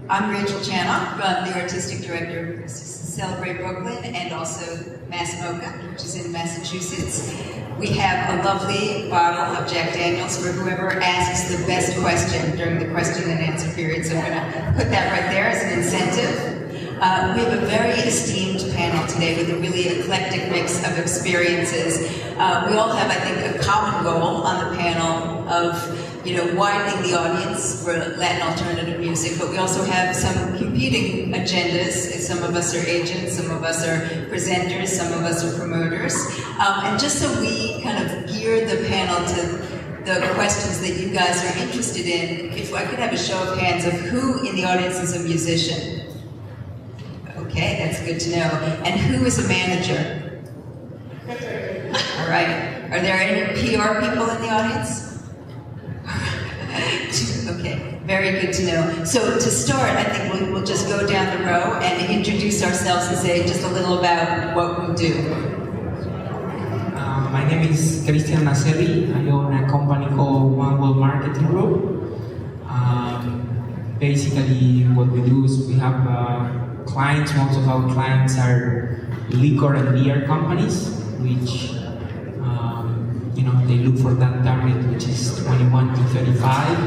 I'm Rachel Chanoff. I'm the artistic director of Celebrate Brooklyn and also Mocha, which is in Massachusetts. We have a lovely bottle of Jack Daniels for whoever asks the best question during the question and answer period. So I'm going to put that right there as an incentive. We have a very esteemed panel today with a really eclectic mix of experiences. We all have, I think, a common goal on the panel of widening the audience for Latin alternative music, but we also have some competing agendas. Some of us are agents, some of us are presenters, some of us are promoters. And just so we kind of gear the panel to the questions that you guys are interested in, if I could have a show of hands of who in the audience is a musician. Okay, that's good to know. And who is a manager? All right. Are there any PR people in the audience? Okay, very good to know. So to start, I think we'll just go down the row and introduce ourselves and say just a little about what we do. My name is Cristian Naselli. I own a company called Manuel Marketing Group. Basically, what we do is we have clients. Most of our clients are liquor and beer companies, which they look for that target, which is 21 to 35,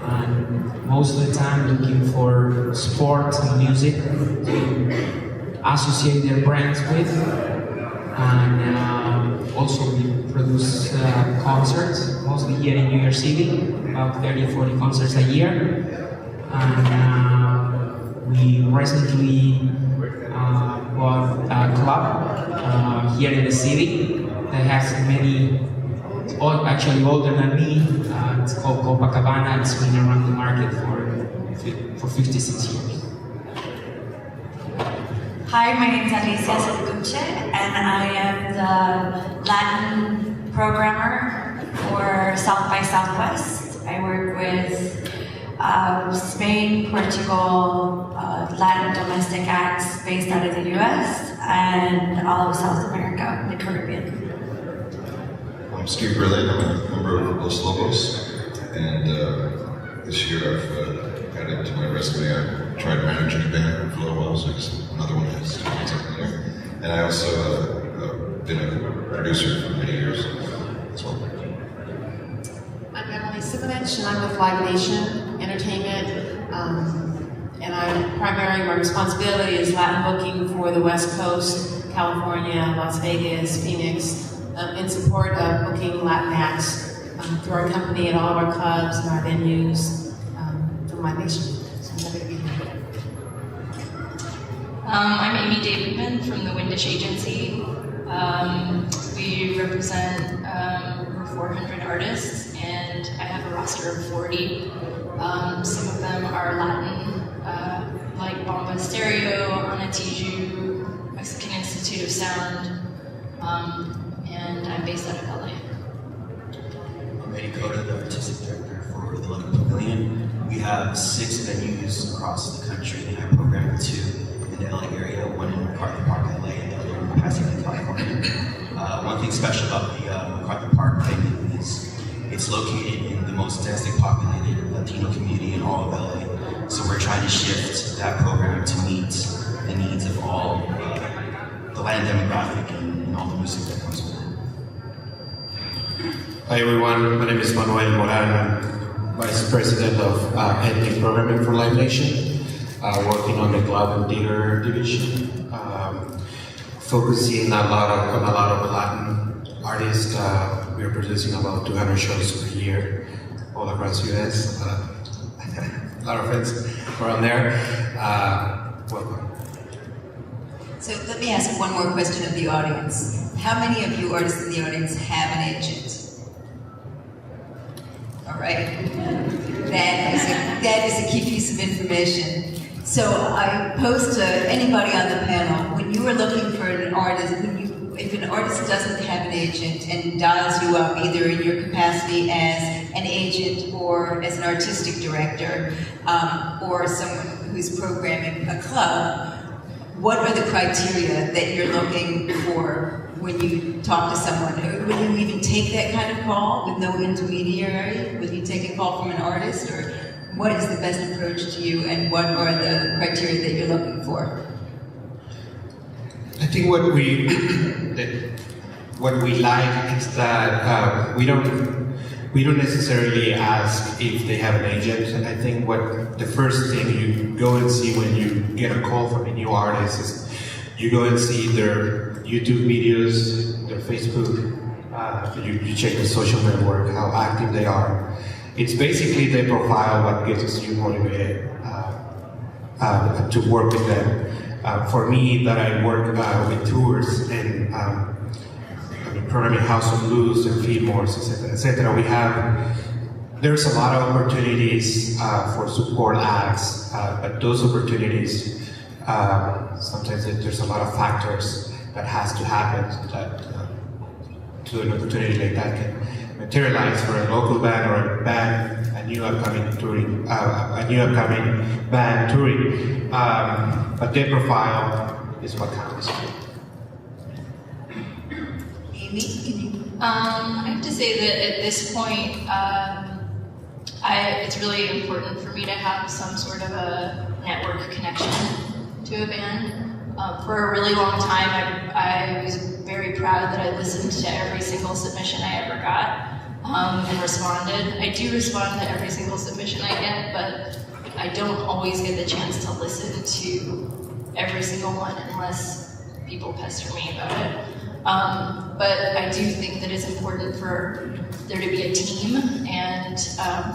and most of the time looking for sports and music to associate their brands with. And also we produce concerts, mostly here in New York City, about 30 or 40 concerts a year. And we recently bought a club here in the city that has many, actually older than me. It's called Copacabana. It's been around the market for 56 years. Hi, my name is Alicia Zertuche, and I am the Latin programmer for South by Southwest. I work with Spain, Portugal, Latin domestic acts based out of the US, and all of South America, the Caribbean. I'm Steve Berlin. I'm a member of Los Lobos, and this year I've added to my resume. I tried managing a band for a little while, so another one has something there. And I also been a producer for many years as well. I'm Simonitsch, and I'm with Live Nation Entertainment, and my responsibility is Latin booking for the West Coast, California, Las Vegas, Phoenix, in support of booking Latin acts through our company at all of our clubs and our venues from Live Nation. So I'm happy to be here. I'm Amy Davidman from the Windish agency. We represent over 400 artists, and I have a roster of 40. Some of them are Latin, like Bomba Stereo, Anatiju, Mexican Institute of Sound, and I'm based out of LA. I'm Cota, the artistic director for the Levitt Pavilion. We have 6 venues across the country, and I program 2 in the LA area, one in MacArthur Park, LA, and the other in Pasadena, California. One thing special about the MacArthur Park venue is it's located in the most densely populated Latino community in all of LA. So we're trying to shift that program to meet the needs of all the Latin demographic and all the music that comes with it. Hi everyone, my name is Manuel Moran. I'm Vice President of Ethnic Programming for Live Nation, working on the club and theater division, focusing on a lot of Latin artists. We're producing about 200 shows per year all across the US. A lot of friends around there. Welcome. So let me ask one more question of the audience. How many of you artists in the audience have an agent? All right. That is a key piece of information. So I pose to anybody on the panel, when you are looking for an artist, if an artist doesn't have an agent and dials you up either in your capacity as an agent or as an artistic director, or someone who's programming a club, what are the criteria that you're looking for when you talk to someone? Will you even take that kind of call with no intermediary? Will you take a call from an artist? Or What is the best approach to you, and what are the criteria that you're looking for? I think what we like is that we don't necessarily ask if they have an agent. I think what the first thing you go and see when you get a call from a new artist is you go and see their YouTube videos, their Facebook, you check the social network, how active they are. It's basically their profile what gets you motivated to work with them. For me, that I work with tours and programming House of Blues and Fillmore's, etc. There's a lot of opportunities for support acts, but those opportunities, sometimes there's a lot of factors that has to happen to an opportunity like that can materialize for a local band or a band, a new upcoming band touring. But their profile is what counts. Amy, can you? I have to say that at this point, it's really important for me to have some sort of a network connection to a band. For a really long time, I was very proud that I listened to every single submission I ever got and responded. I do respond to every single submission I get, but I don't always get the chance to listen to every single one unless people pester me about it. But I do think that it's important for there to be a team, and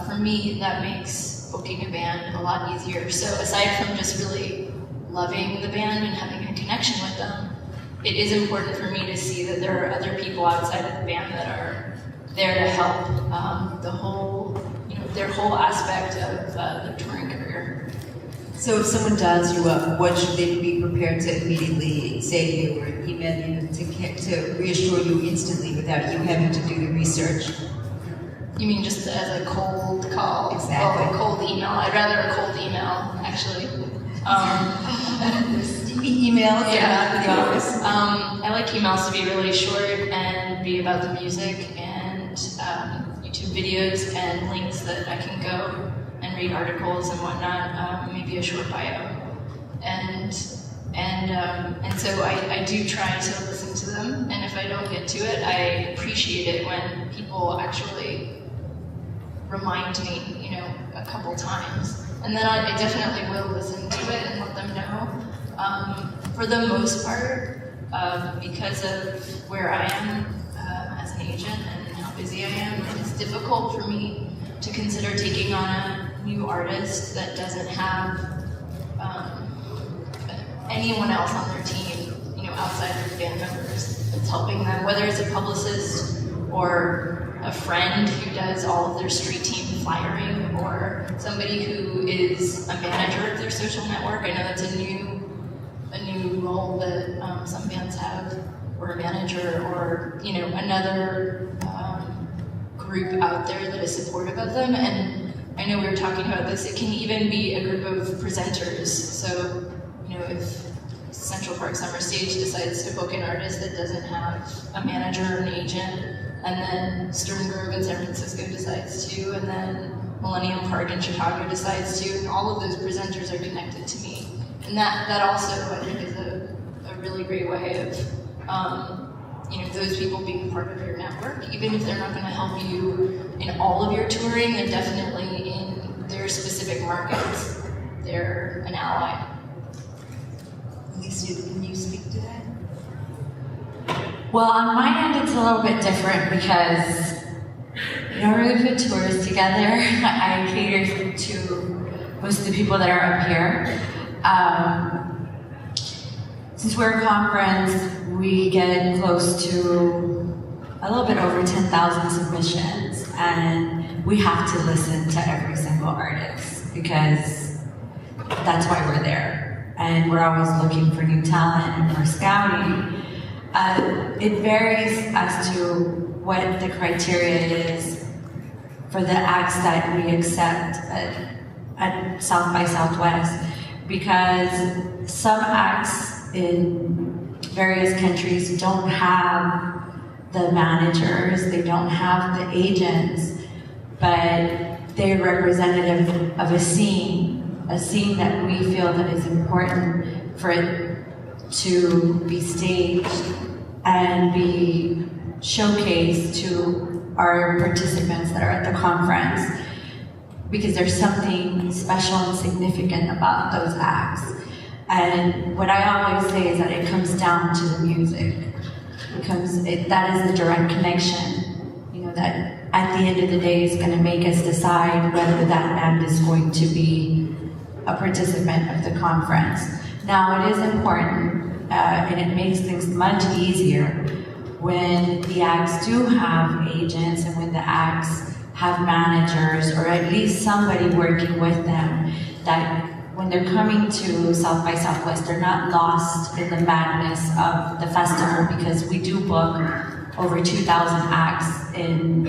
for me, that makes booking a band a lot easier. So aside from just really loving the band and having a connection with them, it is important for me to see that there are other people outside of the band that are there to help their whole aspect of their touring career. So if someone dials you up, what should they be prepared to immediately say to you or email you to reassure you instantly without you having to do the research? You mean just as a cold call? Exactly. Oh, a cold email. I'd rather a cold email, actually. Emails yeah. to the office. I like emails to be really short and be about the music and YouTube videos and links that I can go and read articles and whatnot, maybe a short bio. And so I do try to listen to them, and if I don't get to it, I appreciate it when people actually remind me, a couple times. And then I definitely will listen to it and let them know. For the most part, because of where I am as an agent and how busy I am, it's difficult for me to consider taking on a new artist that doesn't have anyone else on their team, outside of the band members that's helping them, whether it's a publicist or a friend who does all of their street team flyering, or somebody who is a manager of their social network. I know that's a new role that some bands have, or a manager, or another group out there that is supportive of them. And I know we were talking about this. It can even be a group of presenters. So if Central Park Summer Stage decides to book an artist that doesn't have a manager or an agent, and then Stern Grove in San Francisco decides to, and then Millennium Park in Chicago decides to, and all of those presenters are connected to me. And that also, I think, is a really great way of, those people being part of your network. Even if they're not going to help you in all of your touring, they're definitely in their specific markets. They're an ally. Alicia, can you speak to that? Well, on my end, it's a little bit different because we don't really put tours together. I cater to most of the people that are up here. Since we're a conference, we get close to a little bit over 10,000 submissions, and we have to listen to every single artist because that's why we're there. And we're always looking for new talent and for scouting. It varies as to what the criteria is for the acts that we accept at South by Southwest, because some acts in various countries don't have the managers, they don't have the agents, but they're representative of a scene that we feel that is important for it to be staged and be showcased to our participants that are at the conference, because there's something special and significant about those acts. And what I always say is that it comes down to the music. That is the direct connection, you know, that at the end of the day is going to make us decide whether that band is going to be a participant of the conference. Now, it is important, and it makes things much easier when the acts do have agents and when the acts have managers, or at least somebody working with them, that when they're coming to South by Southwest, they're not lost in the madness of the festival, because we do book over 2,000 acts in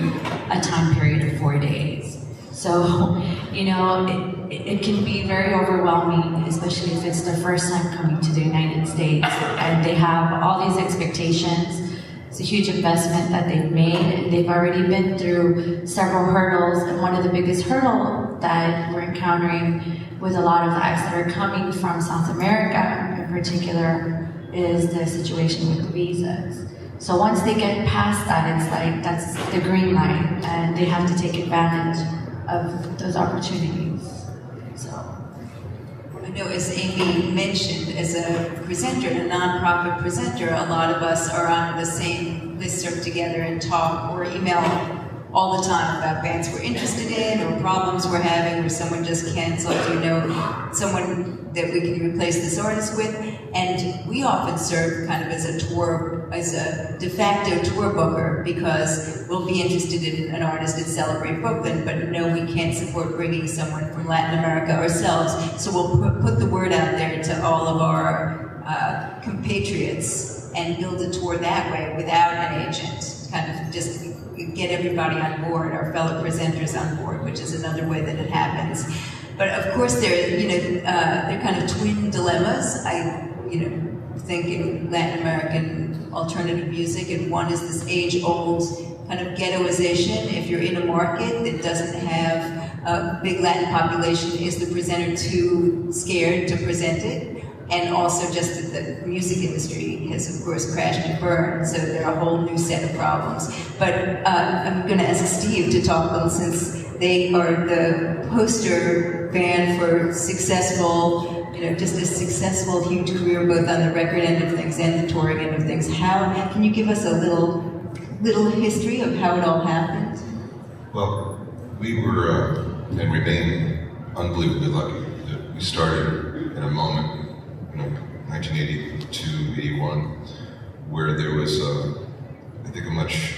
a time period of 4 days. So, you know, it can be very overwhelming, especially if it's their first time coming to the United States, and they have all these expectations. It's a huge investment that they've made, and they've already been through several hurdles, and one of the biggest hurdles that we're encountering with a lot of acts that are coming from South America in particular is the situation with the visas. So once they get past that, it's like that's the green light, and they have to take advantage of those opportunities. So I know, as Amy mentioned, as a presenter, a nonprofit presenter, a lot of us are on the same listserv together and talk or email all the time about bands we're interested in or problems we're having, or someone just canceled, you know, someone that we can replace this artist with. And we often serve kind of as a de facto tour booker, because we'll be interested in an artist at Celebrate Brooklyn, but no, we can't support bringing someone from Latin America ourselves. So we'll put the word out there to all of our compatriots and build a tour that way without an agent, kind of just get everybody on board, our fellow presenters on board, which is another way that it happens. But of course, they're kind of twin dilemmas. I think in Latin American alternative music, and one is this age-old kind of ghettoization. If you're in a market that doesn't have a big Latin population, is the presenter too scared to present it? And also just that the music industry has, of course, crashed and burned, so there are a whole new set of problems. But I'm going to ask Steve to talk on, since they are the poster band for successful, just a successful, huge career, both on the record end of things and the touring end of things. Can you give us a little history of how it all happened? Well, we were and remain unbelievably lucky that we started in a moment, 1982, 81, where there was, I think, a much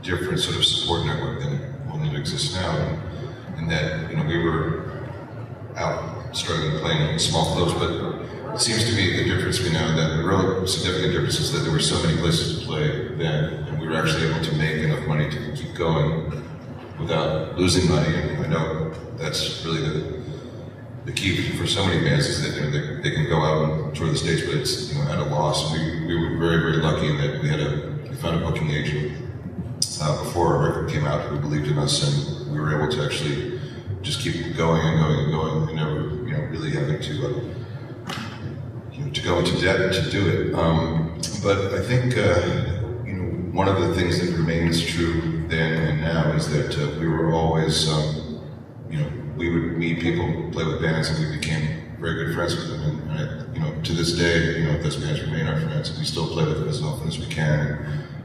different sort of support network than one that exists now. And that, we were out struggling, playing small clubs, but it seems to me the difference between now and then, the real significant difference is that there were so many places to play then, and we were actually able to make enough money to keep going without losing money. And I know that's really the key for so many bands, is that they can go out and tour the States, but it's at a loss. And we were very, very lucky in that we found a booking agent before our record came out who believed in us, and we were able to actually just keep going and going and going, and never really having to go into debt to do it. But I think one of the things that remains true then and now is that we were always we would meet people, play with bands, and we became very good friends with them. And to this day, those bands remain our friends, and we still play with them as often as we can.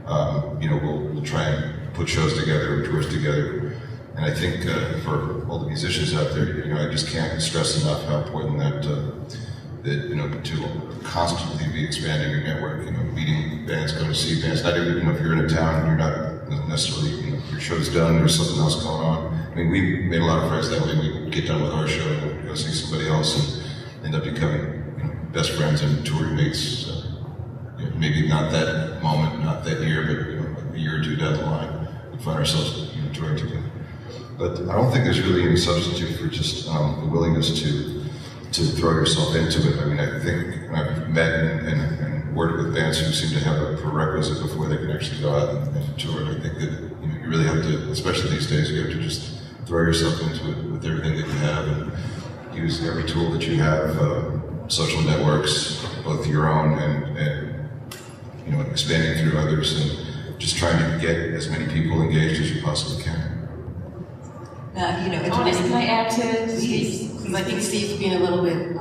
And, we'll try and put shows together, tours together. And I think for all the musicians out there, I just can't stress enough how important that to constantly be expanding your network, meeting bands, going to see bands. Not even, if you're in a town and you're not necessarily, your show's done, there's something else going on. I mean, we made a lot of friends that way. We'd get done with our show and go see somebody else and end up becoming best friends and touring mates. Maybe not that moment, not that year, but a year or two down the line, we find ourselves touring together. But I don't think there's really any substitute for just the willingness to throw yourself into it. I mean, I think I've met and worked with bands who seem to have a prerequisite before they can actually go out and tour. And I think that you really have to, especially these days, you have to just throw yourself into it with everything that you have and use every tool that you have, social networks, both your own and you know, expanding through others, and just trying to get as many people engaged as you possibly can. You know, Can I add to Steve? Because I think Steve's being a little bit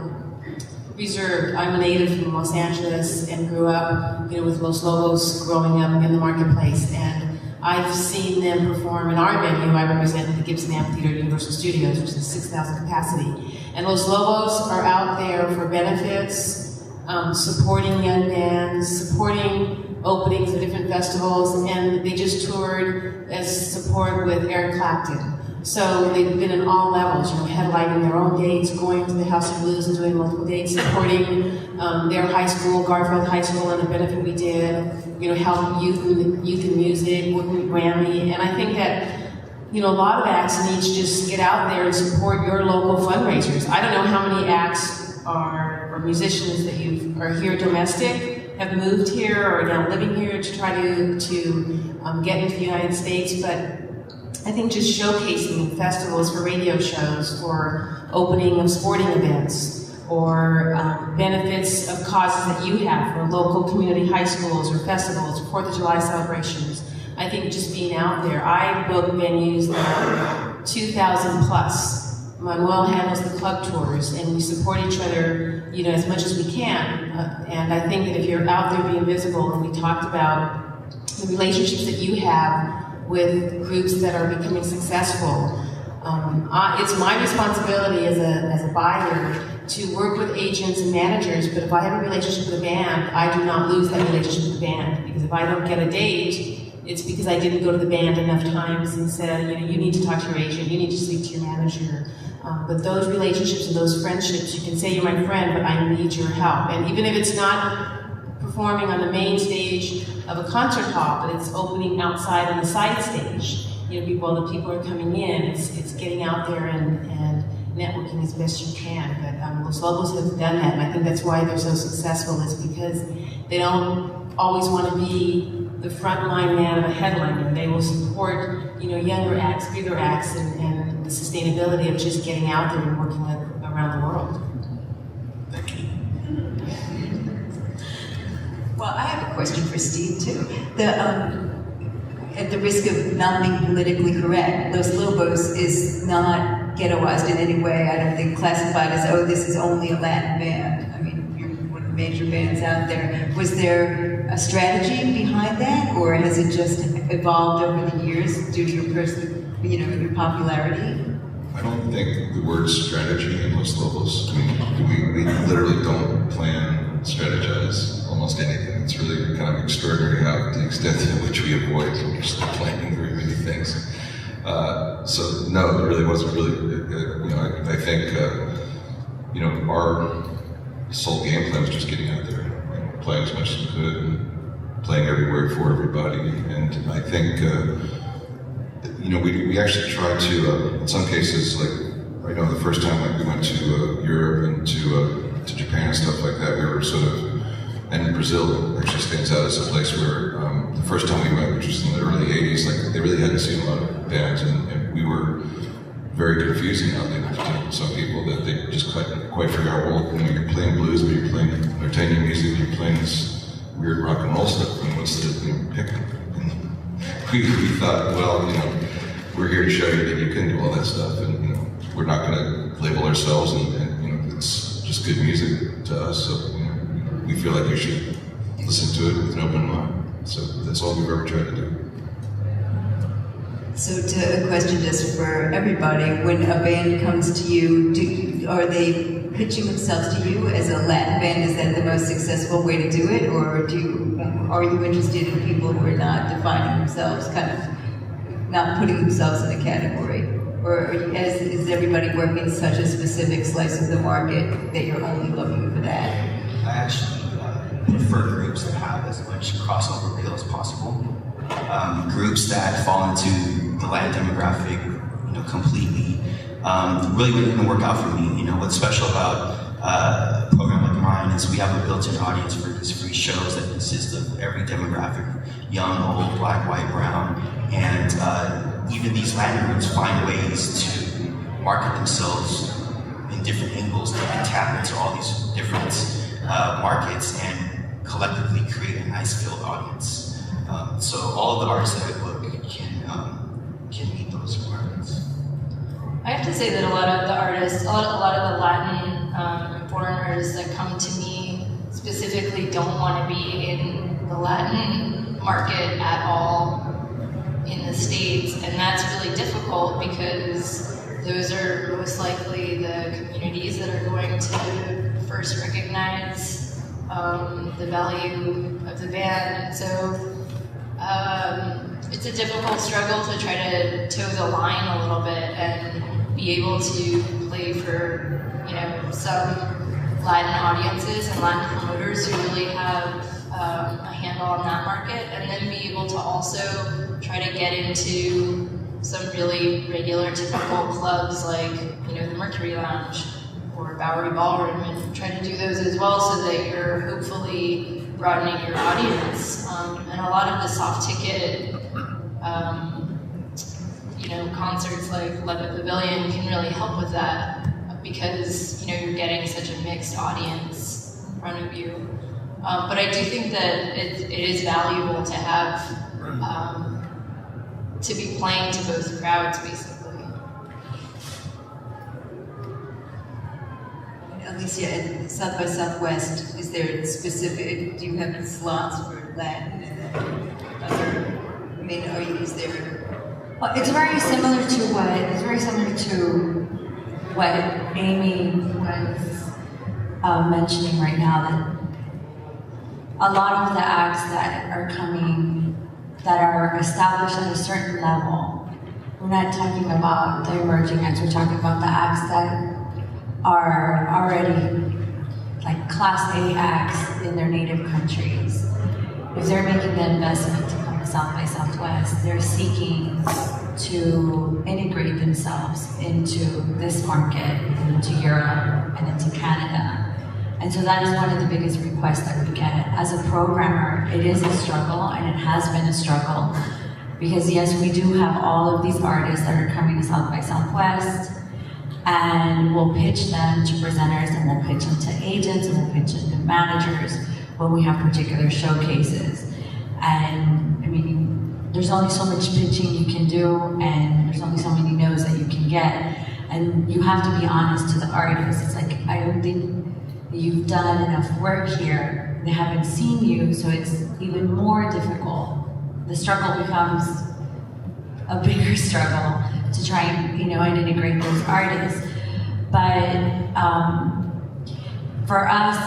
reserved. I'm a native from Los Angeles and grew up, you know, with Los Lobos growing up in the marketplace, and I've seen them perform in our venue. I represent the Gibson Amphitheater at Universal Studios, which is 6,000 capacity. And Los Lobos are out there for benefits, supporting young bands, supporting openings of different festivals, and they just toured as support with Eric Clapton. So they've been in all levels, you know, headlining their own dates, going to the House of Blues and doing multiple dates, supporting their high school, Garfield High School, and the benefit we did, you know, help youth in music, working with Grammy. And I think that, you know, a lot of acts need to just get out there and support your local fundraisers. I don't know how many acts or musicians that are here domestic, have moved here or are now living here to try to get into the United States, but I think just showcasing festivals for radio shows, for opening of sporting events, or benefits of causes that you have for local community high schools or festivals, or 4th of July celebrations. I think just being out there. I book venues that are 2,000 plus. Manuel handles the club tours, and we support each other, you know, as much as we can. And I think that if you're out there being visible, and we talked about the relationships that you have with groups that are becoming successful. It's my responsibility as a buyer to work with agents and managers, but if I have a relationship with a band, I do not lose that relationship with the band, because if I don't get a date, it's because I didn't go to the band enough times and said, you know, you need to talk to your agent, you need to speak to your manager. But those relationships and those friendships, you can say you're my friend, but I need your help. And even if it's not performing on the main stage of a concert hall, but it's opening outside on the side stage. You know, while the people are coming in, it's getting out there and networking as best you can. But Los Lobos have done that, and I think that's why they're so successful, is because they don't always want to be the frontline man of a headliner. They will support, you know, younger acts, bigger acts, and the sustainability of just getting out there and working around the world. Thank you. Well, I have a question for Steve, too. At the risk of not being politically correct, Los Lobos is not ghettoized in any way. I don't think classified as, oh, this is only a Latin band. I mean, you're one of the major bands out there. Was there a strategy behind that, or has it just evolved over the years due to your your popularity? I don't think the word strategy in Los Lobos. I mean, we literally don't plan, strategize almost anything. It's really kind of extraordinary how the extent to which we avoid just planning very many things. So no, it really wasn't really. I think our sole game plan was just getting out there, playing as much as we could, and playing everywhere for everybody. And I think. We actually tried to, in some cases, like, I know the first time we went to Europe and to Japan and stuff like that, we were sort of, and Brazil actually stands out as a place where, the first time we went, which was in the early 80s, like, they really hadn't seen a lot of bands, and we were very confusing out there to some people, that they just couldn't quite figure out, well, you're playing blues, but you're playing entertaining music, you're playing this weird rock and roll stuff, and what's the pick? We thought, well, we're here to show you that you can do all that stuff, and we're not going to label ourselves, and it's just good music to us. So we feel like you should listen to it with an open mind. So that's all we've ever tried to do. So, a question just for everybody: when a band comes to you, are they pitching themselves to you as a Latin band? Is that the most successful way to do it, or are you interested in people who are not defining themselves, kind of not putting themselves in a category? Or is everybody working such a specific slice of the market that you're only looking for that? I actually prefer groups that have as much crossover appeal as possible. Groups that fall into the Latin demographic, completely, really wouldn't work out for me. What's special about a program like mine is we have a built-in audience for these free shows that consist of every demographic: young, old, black, white, brown, and even even these Latin groups find ways to market themselves in different angles that can tap into all these different markets and collectively create a nice filled audience. So all of the artists that I book can meet those requirements. I have to say that a lot of the artists, a lot of the Latin and foreign artists that come to me specifically don't want to be in the Latin market at all in the States, and that's really difficult because those are most likely the communities that are going to first recognize the value of the band. And so it's a difficult struggle to try to toe the line a little bit and be able to play for, some Latin audiences and Latin promoters who really have a handle on that market, and then be able to also try to get into some really regular, typical clubs like, the Mercury Lounge or Bowery Ballroom, and try to do those as well so that you're hopefully broadening your audience. And a lot of the soft ticket, concerts like Levitt Pavilion can really help with that because, you're getting such a mixed audience in front of you. But I do think that it is valuable to have, to be playing to both crowds, basically. Alicia, at South by Southwest, is there specific, do you have slots for Latin and other, is there? Well, it's very similar to what Amy was mentioning right now, that a lot of the acts that are coming, that are established at a certain level, we're not talking about the emerging acts, we're talking about the acts that are already like Class A acts in their native countries. If they're making the investment to come to South by Southwest, they're seeking to integrate themselves into this market, and into Europe, and into Canada. And so that is one of the biggest requests that we get. As a programmer, it is a struggle, and it has been a struggle, because yes, we do have all of these artists that are coming to South by Southwest, and we'll pitch them to presenters, and we'll pitch them to agents, and we'll pitch them to managers when we have particular showcases. And there's only so much pitching you can do, and there's only so many no's that you can get. And you have to be honest to the artist. It's like, I don't think you've done enough work here. They haven't seen you, so it's even more difficult. The struggle becomes a bigger struggle to try and, and integrate those artists. But for us,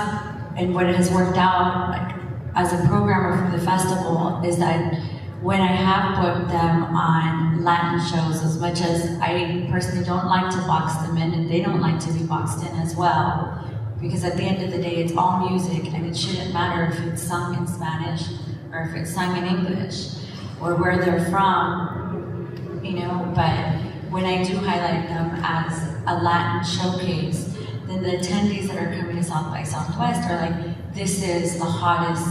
and what has worked out, like, as a programmer for the festival, is that when I have booked them on Latin shows, as much as I personally don't like to box them in, and they don't like to be boxed in as well, because at the end of the day, it's all music, and it shouldn't matter if it's sung in Spanish, or if it's sung in English, or where they're from, but when I do highlight them as a Latin showcase, then the attendees that are coming to South by Southwest are like, this is the hottest,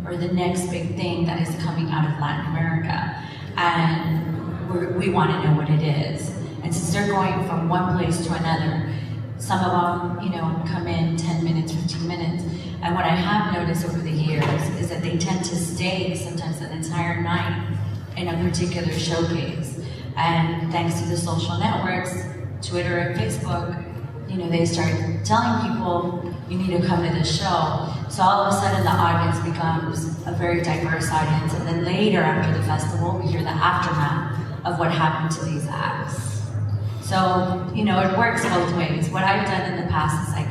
or the next big thing that is coming out of Latin America, and we want to know what it is. And since they're going from one place to another, some of them, come in 10 minutes, 15 minutes, and what I have noticed over the years is that they tend to stay sometimes an entire night in a particular showcase. And thanks to the social networks, Twitter and Facebook, they start telling people, you need to come to this show. So all of a sudden the audience becomes a very diverse audience, and then later after the festival, we hear the aftermath of what happened to these acts. So, it works both ways. What I've done in the past is, like,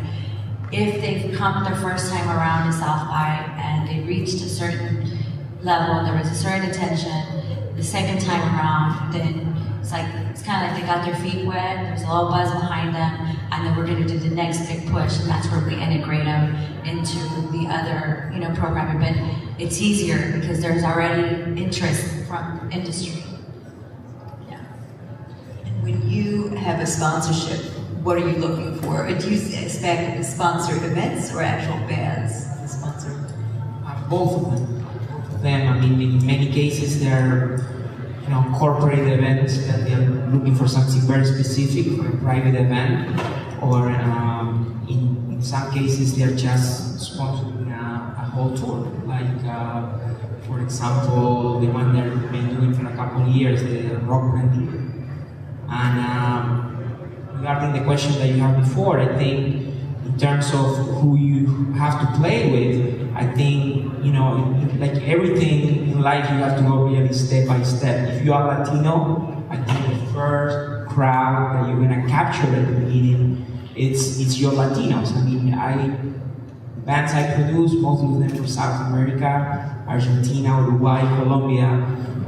if they've come their first time around to South by and they reached a certain level, there was a certain attention, the second time around, then it's kind of like they got their feet wet, there's a little buzz behind them, and then we're going to do the next big push, and that's where we integrate them into the other, programming. But it's easier because there's already interest from industry. Yeah. And when you have a sponsorship, what are you looking for? Do you expect to sponsor events or actual bands to sponsor? Both of them. In many cases, they're corporate events that they're looking for something very specific for a private event, or in some cases they're just sponsoring a whole tour. Like, for example, the one they've been doing for a couple of years, the Rock Band. And regarding the question that you had before, I think in terms of who you have to play with, I think, like everything in life, you have to go really step by step. If you are Latino, I think the first crowd that you're gonna capture at the beginning, it's your Latinos. I mean, bands I produce, most of them from South America, Argentina, Uruguay, Colombia.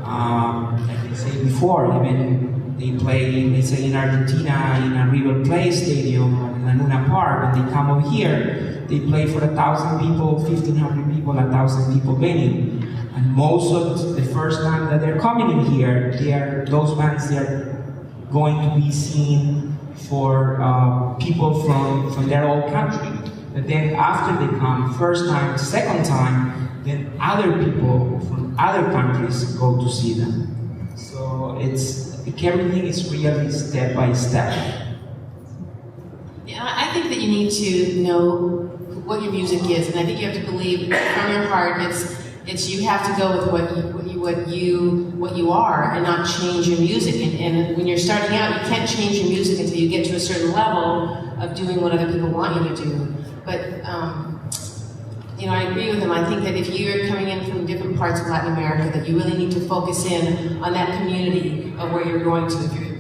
Like I said before, even they say in Argentina, in a River Plate stadium, or in Luna Park, when they come over here, they play for 1,000 people, 1,500 people, 1,000 people venue. And most of the first time that they're coming in here, those bands, they're going to be seen for people from their own country. But then after they come, first time, second time, then other people from other countries go to see them. So everything is really step by step. Yeah, I think that you need to know what your music is, and I think you have to believe from your heart. It's you have to go with what you are, and not change your music. And when you're starting out, you can't change your music until you get to a certain level of doing what other people want you to do. But I agree with him. I think that if you're coming in from different parts of Latin America, that you really need to focus in on that community of where you're going to.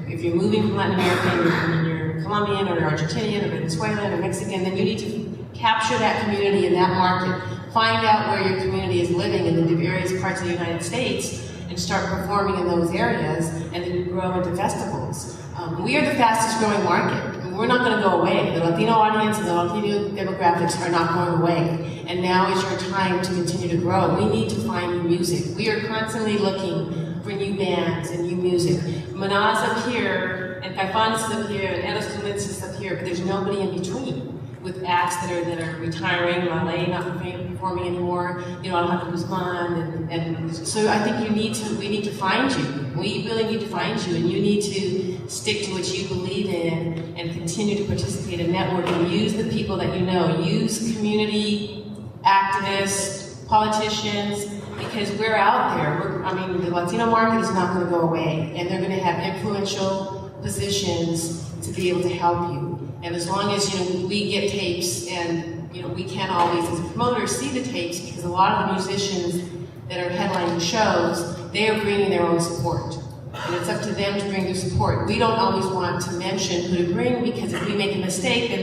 If you're moving from Latin America and you're Colombian or Argentinian or Venezuelan or Mexican, then you need to capture that community in that market. Find out where your community is living in the various parts of the United States and start performing in those areas, and then grow into festivals. We are the fastest growing market. We're not going to go away. The Latino audience and the Latino demographics are not going away. And now is your time to continue to grow. We need to find new music. We are constantly looking for new bands and new music. Manaz up here, and Caifanes is up here, and Eros Tumitz is up here, but there's nobody in between, with acts that are retiring, Malay not performing anymore, Alejandro Guzman, and so I think we need to find you. We really need to find you, and you need to stick to what you believe in and continue to participate in networking. Use the people that you know. Use community activists, politicians, because we're out there. The Latino market is not going to go away, and they're going to have influential positions to be able to help you. And as long as we get tapes, and we can't always, as a promoter, see the tapes, because a lot of the musicians that are headlining shows, they are bringing their own support. And it's up to them to bring their support. We don't always want to mention who to bring, because if we make a mistake, then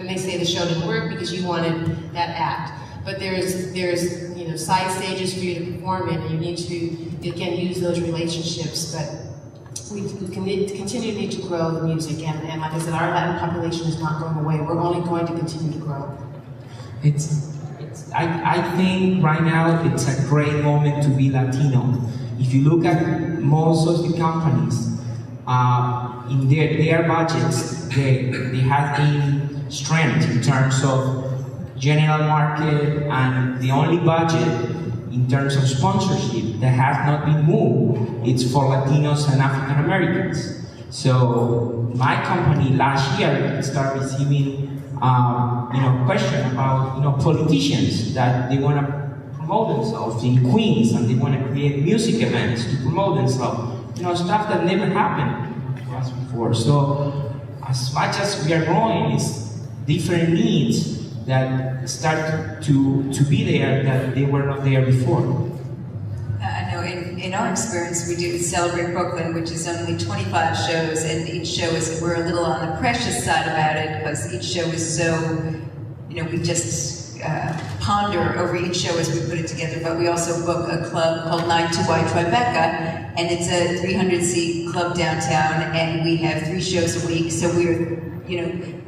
they say the show didn't work because you wanted that act. But there's side stages for you to perform in, and you need to, again, use those relationships. But we continue to grow the music, and like I said, our Latin population is not going away. We're only going to continue to grow. I think right now it's a great moment to be Latino. If you look at most of the companies, in their budgets, they have been strength in terms of general market, and the only budget in terms of sponsorship that has not been moved, it's for Latinos and African Americans. So my company last year started receiving question about politicians that they want to promote themselves in Queens, and they want to create music events to promote themselves. Stuff that never happened to us before. So as much as we are growing, it's different needs that start to be there that they were not there before. I know in our experience, we do Celebrate Brooklyn, which is only 25 shows, and each show we're a little on the precious side about it, because each show is so, we just ponder over each show as we put it together, but we also book a club called 92Y Tribeca, and it's a 300-seat club downtown, and we have 3 shows a week, so we're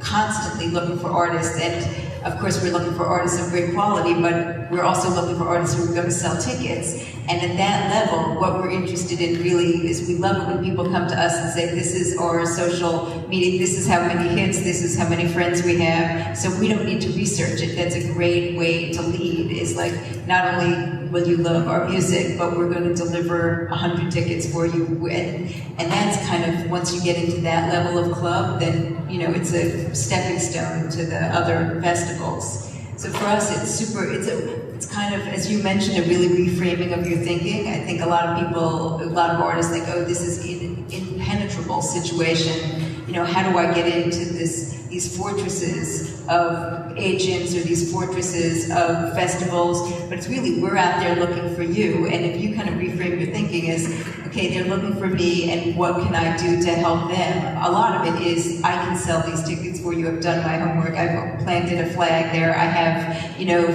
constantly looking for artists, and of course we're looking for artists of great quality, but we're also looking for artists who are going to sell tickets. And at that level, what we're interested in really is, we love it when people come to us and say, this is our social media, this is how many hits, this is how many friends we have, so we don't need to research it. That's a great way to lead, is like not only will you love our music, but we're going to deliver 100 tickets for you. And that's kind of, once you get into that level of club, then, you know, it's a stepping stone to the other festivals. So for us, it's kind of, as you mentioned, a really reframing of your thinking. I think a lot of artists think, oh, this is an impenetrable situation. You know, how do I get into these fortresses of agents or these fortresses of festivals? But it's really, we're out there looking for you. And if you kind of reframe your thinking as, okay, they're looking for me, and what can I do to help them? A lot of it is, I can sell these tickets for you. I've done my homework. I've planted a flag there. I have, you know,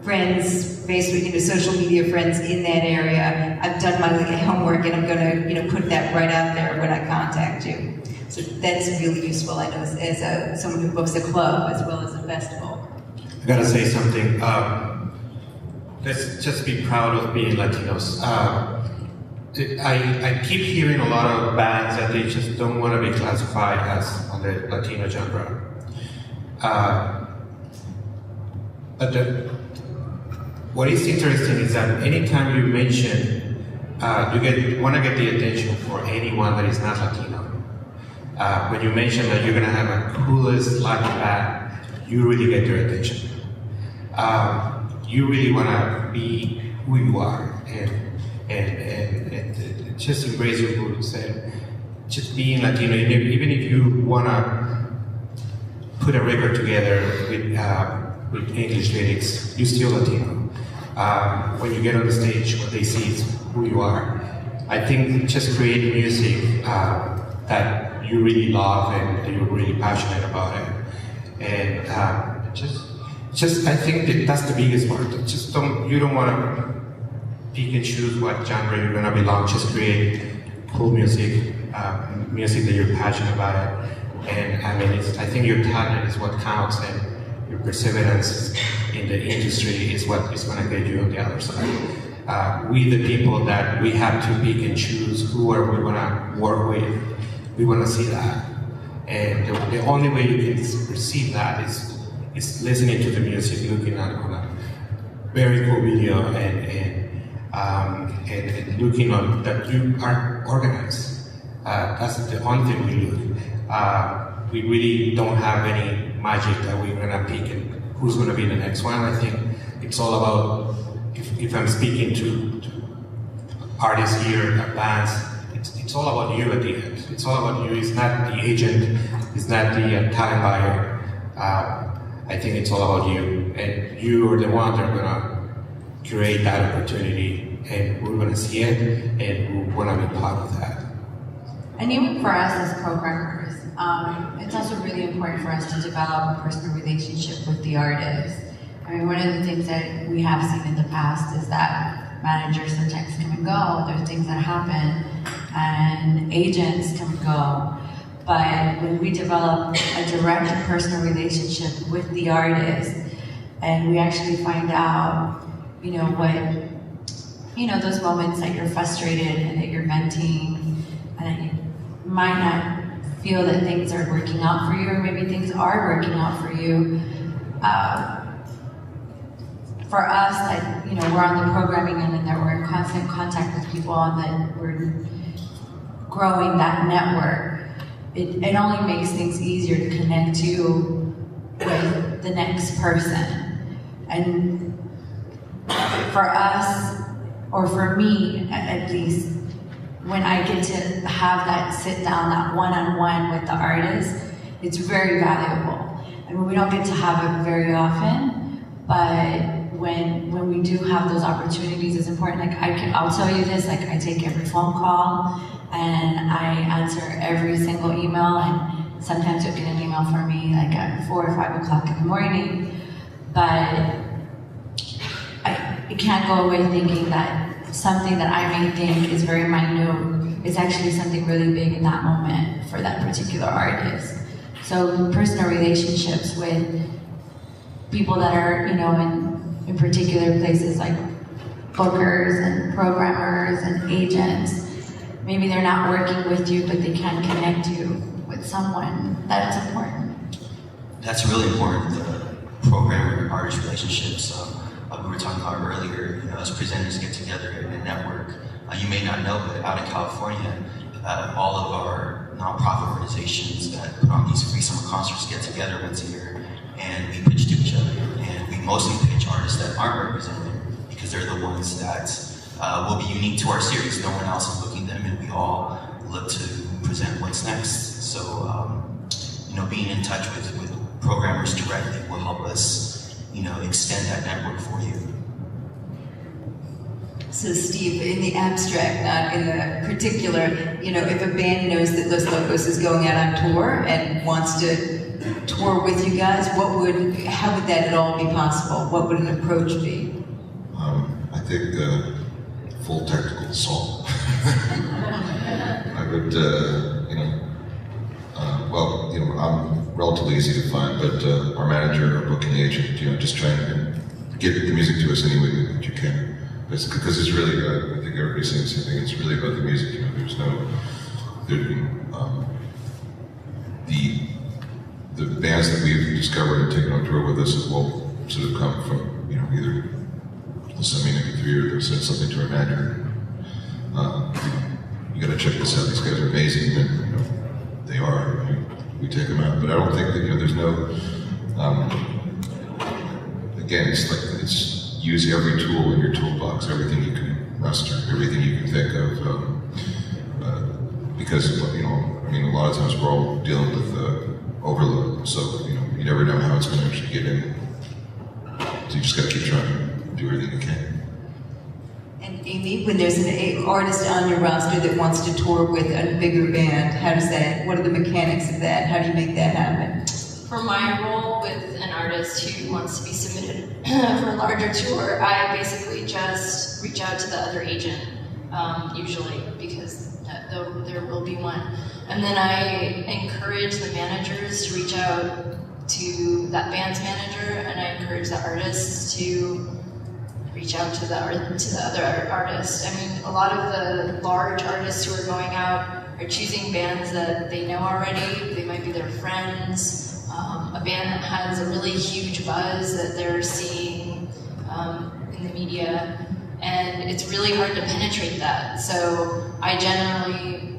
friends, Facebook, you know, social media friends in that area. I've done my homework, and I'm going to, you know, put that right out there when I contact you. So that's really useful, I know, as someone who books a club as well as a festival. I gotta say something. Let's just be proud of being Latinos. I keep hearing a lot of bands that they just don't want to be classified as on the Latino genre. But what is interesting is that anytime you mention, you want to get the attention for anyone that is not Latino. When you mention that you're going to have a coolest Latin band, you really get their attention. You really want to be who you are and just embrace your roots and just being Latino. Even if you want to put a record together with English lyrics, you're still Latino. When you get on the stage, what they see is who you are. I think just create music that you really love and that you're really passionate about it. And just I think that's the biggest part. You don't want to pick and choose what genre you're going to belong. Just create cool music, music that you're passionate about. And I mean, I think your talent is what counts, and your perseverance in the industry is what is going to get you on the other side. We, the people that we have to pick and choose who are we going to work with, we want to see that. And the only way you can perceive that is listening to the music, looking at on a very cool video, and looking on that you are organized. That's the only thing we do. We really don't have any magic that we're gonna pick and who's gonna be the next one. I think it's all about, if I'm speaking to artists here, bands, it's all about you at the end. It's all about you. It's not the agent. It's not the talent buyer. I think it's all about you, and you are the one that are gonna create that opportunity, and we're gonna see it, and we wanna be part of that. And even for us as programmers, it's also really important for us to develop a personal relationship with the artist. I mean, one of the things that we have seen in the past is that managers sometimes come and go. There's things that happen, and agents come and go. But when we develop a direct personal relationship with the artist, and we actually find out, you know, those moments that you're frustrated and that you're venting, and that you might not feel that things are working out for you, or maybe things are working out for you. For us, that, you know, we're on the programming end, and that we're in constant contact with people, and that we're growing that network. It only makes things easier to connect you with the next person. And for us, or for me at least, when I get to have that sit down, that one-on-one with the artist, it's very valuable. I mean, we don't get to have it very often, but when we do have those opportunities, it's important. Like, I'll tell you this, like, I take every phone call, and I answer every single email, and sometimes you'll get an email from me like at 4 or 5 o'clock in the morning, but I can't go away thinking that something that I may think is very minute is actually something really big in that moment for that particular artist. So personal relationships with people that are, you know, in particular places like bookers and programmers and agents. Maybe they're not working with you, but they can connect you with someone. That's important. That's really important, the programmer-artist relationships. we were talking about earlier, as presenters get together and network. You may not know, but out in California, all of our nonprofit organizations that put on these free summer concerts get together once a year, and we pitch to each other. And we mostly pitch artists that aren't represented because they're the ones that will be unique to our series. No one else is booking them, and we all look to present what's next. So, being in touch with programmers directly will help us, extend that network for you. So Steve, in the abstract, not in the particular, if a band knows that Los Lobos is going out on tour and wants to tour with you guys, how would that at all be possible? What would an approach be? I think full technical assault. I would, I'm relatively easy to find, but our manager, our booking agent, just try and get the music to us any way that you can. Because it's really, I think everybody's saying the same thing, it's really about the music, there's the bands that we've discovered and taken on tour with us as well sort of come from, either the Simonitsch or they've said something to our manager. You gotta check this out, these guys are amazing, and they are, we take them out, but I don't think that, there's no, again, it's use every tool in your toolbox, everything you can muster, everything you can think of, because, a lot of times we're all dealing with overload, so, you never know how it's going to actually get in. So you just got to keep trying to do everything you can. And Amy, when there's an artist on your roster that wants to tour with a bigger band, what are the mechanics of that? How do you make that happen? For my role with an artist who wants to be submitted for a larger tour, I basically just reach out to the other agent, usually, because there will be one. And then I encourage the managers to reach out to that band's manager, and I encourage the artists to reach out to the other artists. A lot of the large artists who are going out are choosing bands that they know already. They might be their friends. A band that has a really huge buzz that they're seeing in the media, and it's really hard to penetrate that. So I generally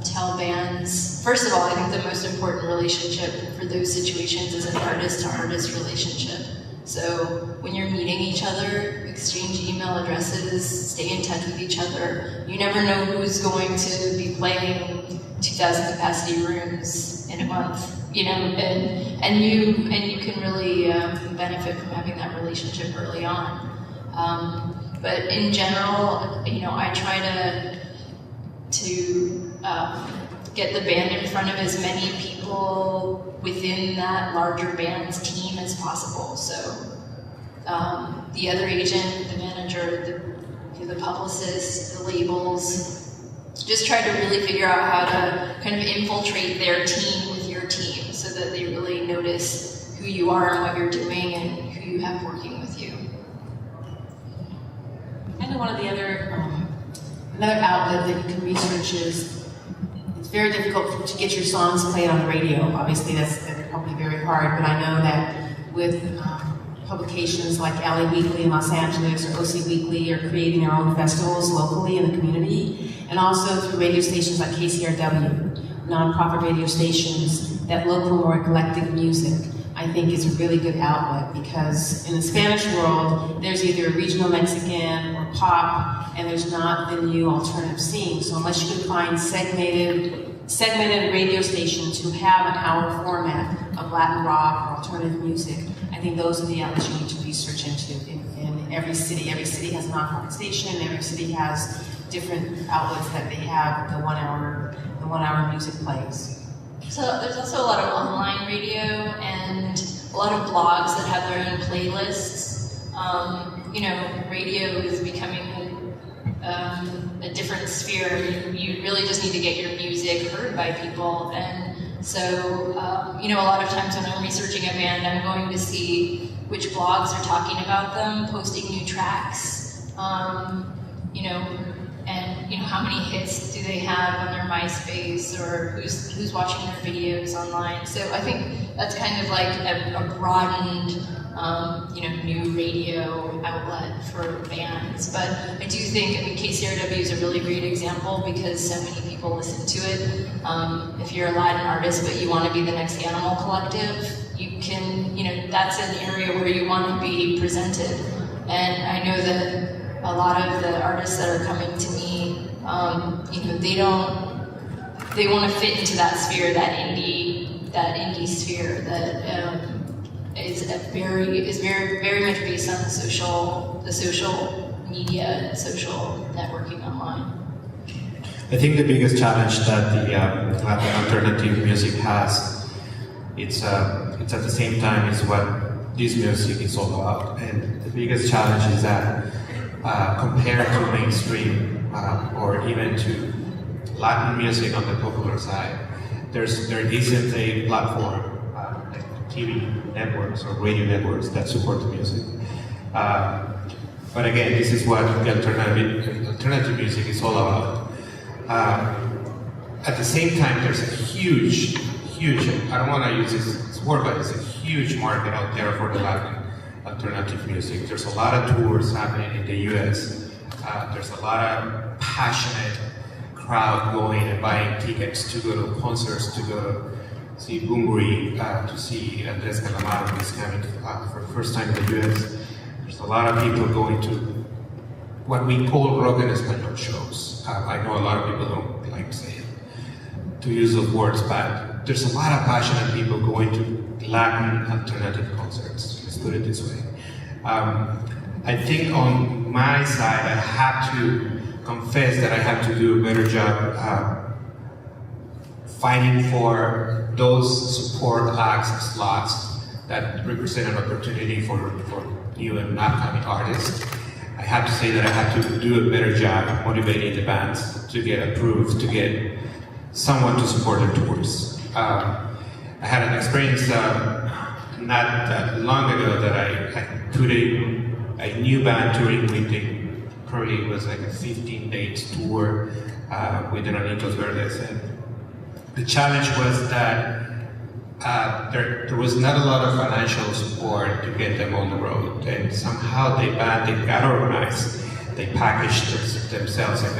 tell bands, first of all, I think the most important relationship for those situations is an artist-to-artist relationship. So when you're meeting each other, exchange email addresses, stay in touch with each other. You never know who's going to be playing 2,000 capacity rooms in a month. And you can really benefit from having that relationship early on. But in general, I try to get the band in front of as many people within that larger band's team as possible. So the other agent, the manager, the publicist, the labels, just try to really figure out how to kind of infiltrate their team with your team so that they really notice who you are and what you're doing and who you have working with you. I know one of the another outlet that you can research is, it's very difficult to get your songs played on the radio. Obviously that's probably very hard, but I know that with publications like LA Weekly in Los Angeles or OC Weekly are creating their own festivals locally in the community, and also through radio stations like KCRW, nonprofit radio stations that look for more eclectic music. I think is a really good outlet, because in the Spanish world, there's either regional Mexican or pop, and there's not the new alternative scene. So unless you can find segmented radio stations who have an hour format of Latin rock or alternative music, I think those are the outlets you need to research into in every city. Every city has a nonprofit station, every city has different outlets that they have the one hour music plays. So there's also a lot of online radio and a lot of blogs that have their own playlists. Radio is becoming a different sphere. You really just need to get your music heard by people. And so, a lot of times when I'm researching a band, I'm going to see which blogs are talking about them, posting new tracks, and how many hits do they have on their MySpace, or who's watching their videos online. So I think that's kind of like a broadened, new radio outlet for bands. But I do think, KCRW is a really great example because so many people listen to it. If you're a Latin artist but you want to be the next Animal Collective, you can, that's an area where you want to be presented. And I know that a lot of the artists that are coming to me, they want to fit into that sphere, that indie sphere that is very much based on the social media and social networking online. I think the biggest challenge that the Latin alternative music has, it's at the same time is what this music is all about. And the biggest challenge is that compared to mainstream or even to Latin music on the popular side, there isn't a platform like TV networks or radio networks that support the music. But again, this is what the alternative music is all about. At the same time, there's a huge, I don't want to use this word, but it's a huge market out there for the Latin alternative music. There's a lot of tours happening in the US. There's a lot of passionate crowd going and buying tickets to go to concerts, to go to see Bumburi, to see Andres Calamaro, who's coming for the first time in the US. There's a lot of people going to what we call rock and Espanol shows. I know a lot of people don't like to say it, to use those words, but there's a lot of passionate people going to Latin alternative concerts. Let's put it this way. I think on my side, I have to confess that I have to do a better job fighting for those support acts slots that represent an opportunity for new and upcoming artists. I have to say that I have to do a better job motivating the bands to get approved, to get someone to support their tours. I had an experience not that long ago that I put a new band touring with probably was like a 15-day tour with the Enanitos Verdes. And the challenge was that there was not a lot of financial support to get them on the road. And somehow they got organized. They packaged themselves and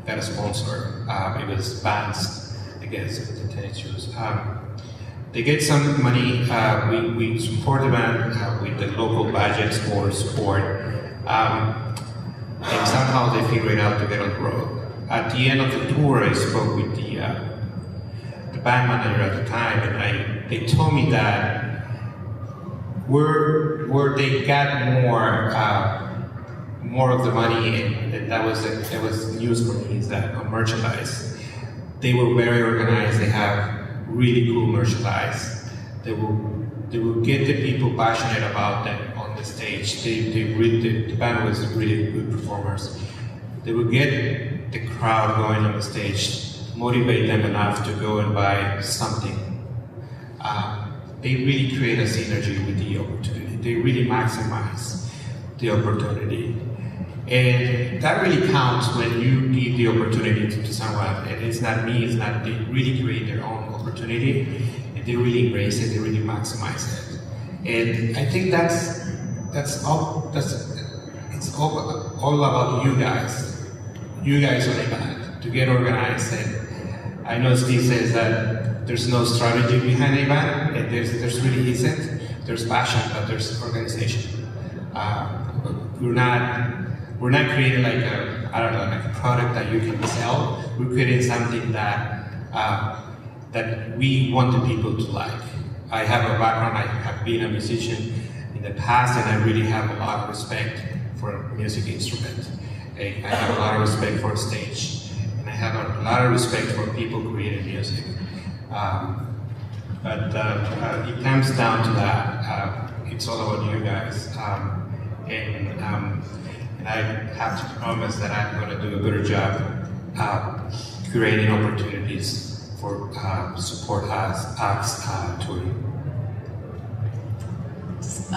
got a sponsor. It was bands, I guess, the tennis shoes. They get some money. We support the band with the local budgets for support. And somehow they figure it out to get on the road. At the end of the tour, I spoke with the band manager at the time, and they told me that where they got more of the money, and that was news for me, is that on merchandise. They were very organized. They have really cool merchandise. They will get the people passionate about them on the stage. The band was really good performers. They will get the crowd going on the stage, motivate them enough to go and buy something. They really create a synergy with the opportunity. They really maximize the opportunity. And that really counts when you give the opportunity to someone. And it's not me, it's not, they really create their own opportunity, and they really embrace it, they really maximize it. And I think it's all about you guys on the band, to get organized. And I know Steve says that there's no strategy behind a band, and there's really isn't. There's passion, but there's organization. We're not creating like a product that you can sell. We're creating something that we want the people to like. I have a background, I have been a musician in the past, and I really have a lot of respect for a music instrument. I have a lot of respect for a stage, and I have a lot of respect for people creating music. But it comes down to that. It's all about you guys. And I have to promise that I'm going to do a better job creating opportunities for support acts touring. Does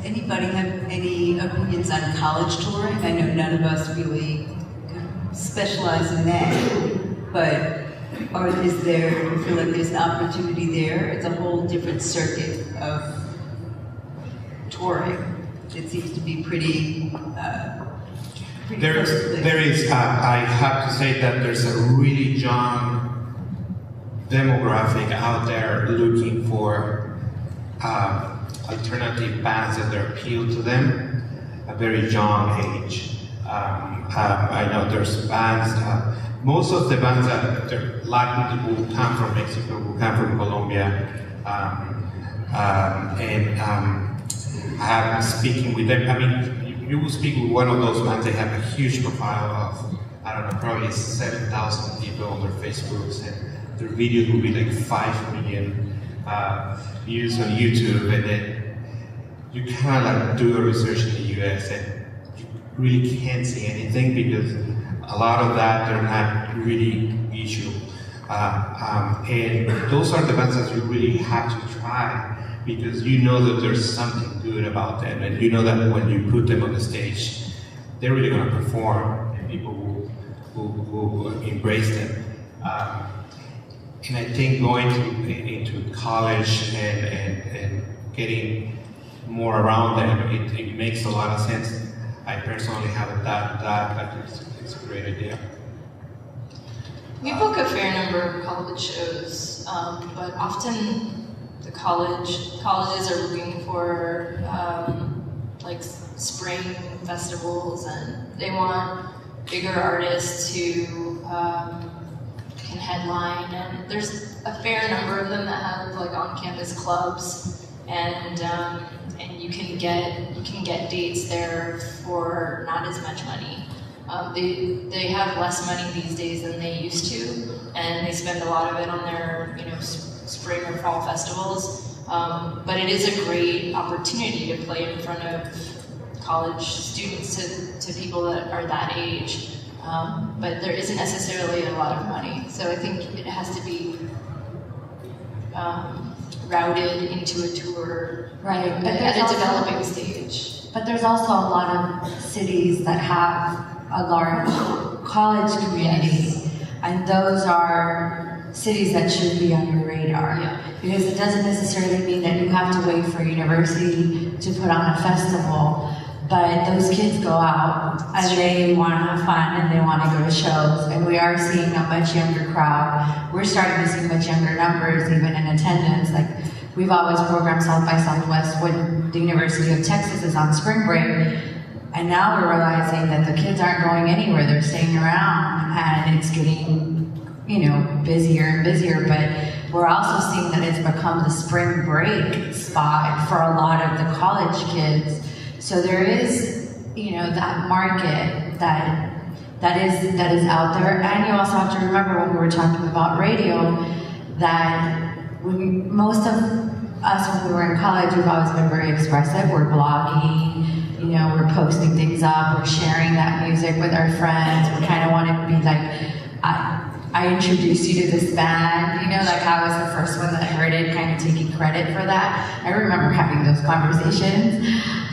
anybody have any opinions on college touring? I know none of us really specialize in that, but is there, you feel like there's an opportunity there? It's a whole different circuit of touring. It seems to be pretty There is, I have to say that there's a really young demographic out there looking for alternative bands that appeal to them, a very young age. I know there's bands, most of the bands that they're Latin people who come from Mexico, who come from Colombia, and I have been speaking with them. I mean, you will speak with one of those bands, they have a huge profile of, I don't know, probably 7,000 people on their Facebooks, and their videos will be like 5 million views on YouTube, and then you kind of like do a research in the US and you really can't see anything because a lot of that they're not really visual. And those are the bands that you really have to try because you know that there's something good about them, and you know that when you put them on the stage, they're really going to perform, and people will embrace them. And I think going into college and getting more around them, it makes a lot of sense. I personally haven't done that, but it's a great idea. We book a fair number of college shows, but often the colleges are looking for like spring festivals, and they want bigger artists who can headline. And there's a fair number of them that have like on-campus clubs, and you can get dates there for not as much money. They have less money these days than they used to, and they spend a lot of it on their spring or fall festivals. But it is a great opportunity to play in front of college students to people that are that age. But there isn't necessarily a lot of money, so I think it has to be routed into a tour at a developing stage. But there's also a lot of cities that have a large college community, and those are cities that should be on your radar. Yeah. Because it doesn't necessarily mean that you have to wait for a university to put on a festival, but those kids go out and they want to have fun and they want to go to shows, and we are seeing a much younger crowd. We're starting to see much younger numbers even in attendance. Like, we've always programmed South by Southwest when the University of Texas is on spring break, and now we're realizing that the kids aren't going anywhere, they're staying around, and it's getting busier and busier. But we're also seeing that it's become the spring break spot for a lot of the college kids. So there is, that market that is out there. And you also have to remember when we were talking about radio, that most of us when we were in college, we've always been very expressive. We're blogging, we're posting things up, we're sharing that music with our friends. We kind of want to be like, I introduced you to this band, like I was the first one that heard it, kind of taking credit for that. I remember having those conversations.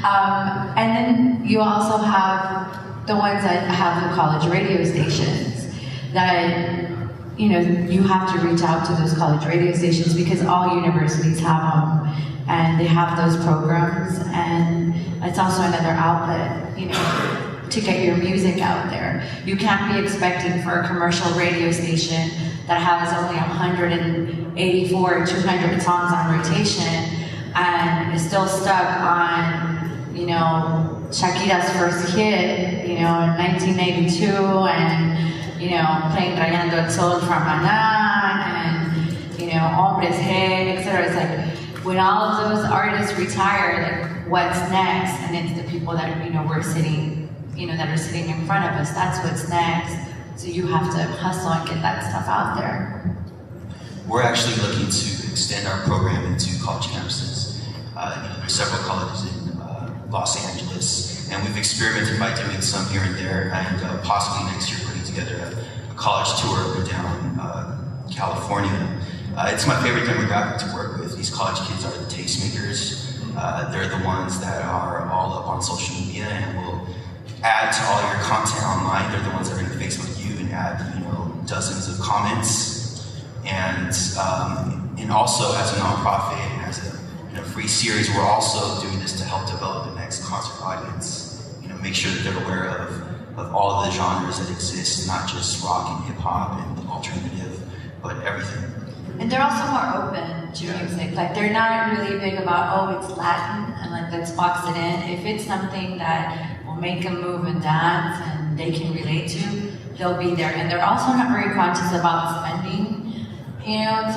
And then you also have the ones that have the college radio stations that, you have to reach out to those college radio stations because all universities have them and they have those programs, and it's also another outlet, to get your music out there. You can't be expecting for a commercial radio station that has only 184 or 200 songs on rotation and is still stuck on, Shakira's first hit, in 1982, and, playing Rayando el Sol from Manuel, and, Hombres G, etc. It's like, when all of those artists retire, like, what's next? And it's the people that, we're sitting, that are sitting in front of us, that's what's next. So you have to hustle and get that stuff out there. We're actually looking to extend our program into college campuses. There's several colleges in Los Angeles, and we've experimented by doing some here and there, and possibly next year putting together a college tour down California. It's my favorite demographic to work with. These college kids are the tastemakers. They're the ones that are all up on social media and will add to all your content online. They're the ones that are going to Facebook had, dozens of comments. And also as a nonprofit and as a free series, we're also doing this to help develop the next concert audience. Make sure that they're aware of all of the genres that exist, not just rock and hip hop and alternative, but everything. And they're also more open to music. Like, they're not really big about, oh, it's Latin, and like, let's box it in. If it's something that will make them move and dance and they can relate to, they'll be there. And they're also not very conscious about spending,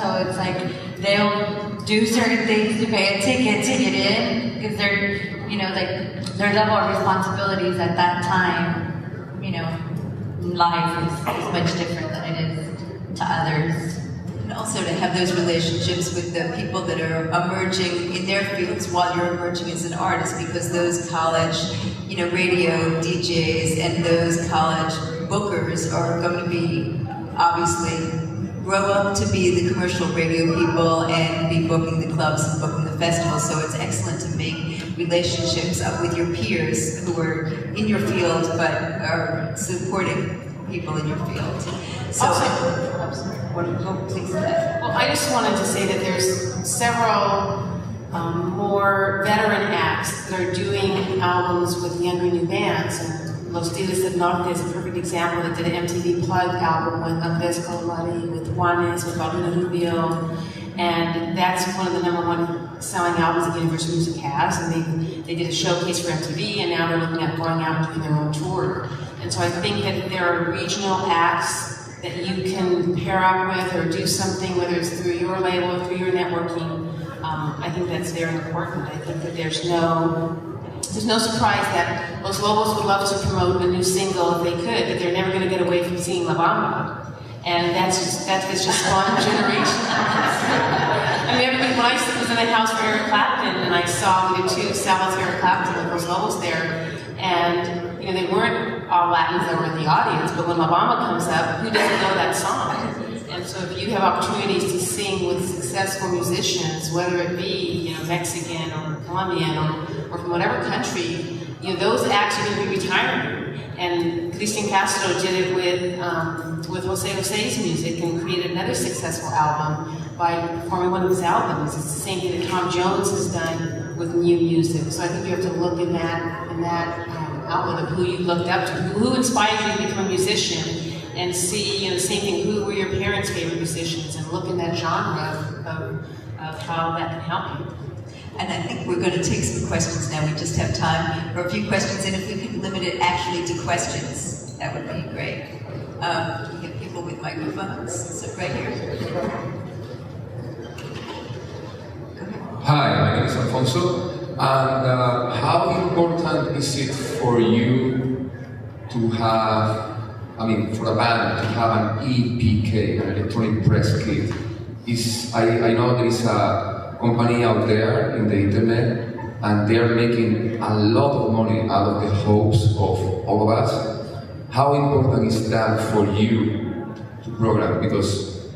so it's like, they'll do certain things to pay a ticket to get in, because they're, like, their level of responsibilities at that time, life is much different than it is to others. And also to have those relationships with the people that are emerging in their fields while you're emerging as an artist, because those college, radio DJs and those college bookers are going to be, obviously, grow up to be the commercial radio people and be booking the clubs and booking the festivals. So it's excellent to make relationships up with your peers who are in your field but are supporting people in your field. So, please. Well, I just wanted to say that there's several more veteran acts that are doing albums with younger new bands. And Los Diles del Norte is a perfect example that did an MTV Plug album with Andres Colomari, with Juanes, with Paulina Rubio. And that's one of the #1 selling albums that Universal Music has. And they did a showcase for MTV, and now they're looking at going out and doing their own tour. And so I think that there are regional acts that you can pair up with or do something, whether it's through your label or through your networking. I think that's very important. I think that there's no surprise that Los Lobos would love to promote a new single if they could, but they're never going to get away from singing La Bamba. And that's just one generation. I mean, when I was in the house for Eric Clapton, and I saw the two salads of Eric Clapton with Los Lobos there, and they weren't all Latins that were in the audience, but when La Bamba comes up, who doesn't know that song? And so if you have opportunities to sing with successful musicians, whether it be Mexican or Colombian or from whatever country, those acts are going to be retiring. And Cristian Castro did it with Jose Jose's music and created another successful album by performing one of his albums. It's the same thing that Tom Jones has done with new music. So I think you have to look in that outlet of who you looked up to, who inspired you to become a musician, and see, the same thing, who were your parents' favorite musicians, and look in that genre of how that can help you. And I think we're going to take some questions now. We just have time for a few questions, and if we could limit it actually to questions, that would be great. We have people with microphones, so right here. Hi, my name is Alfonso. And how important is it for you to have, for a band to have an EPK, an electronic press kit? I know there is a company out there in the internet, and they are making a lot of money out of the hopes of all of us. How important is that for you to program? Because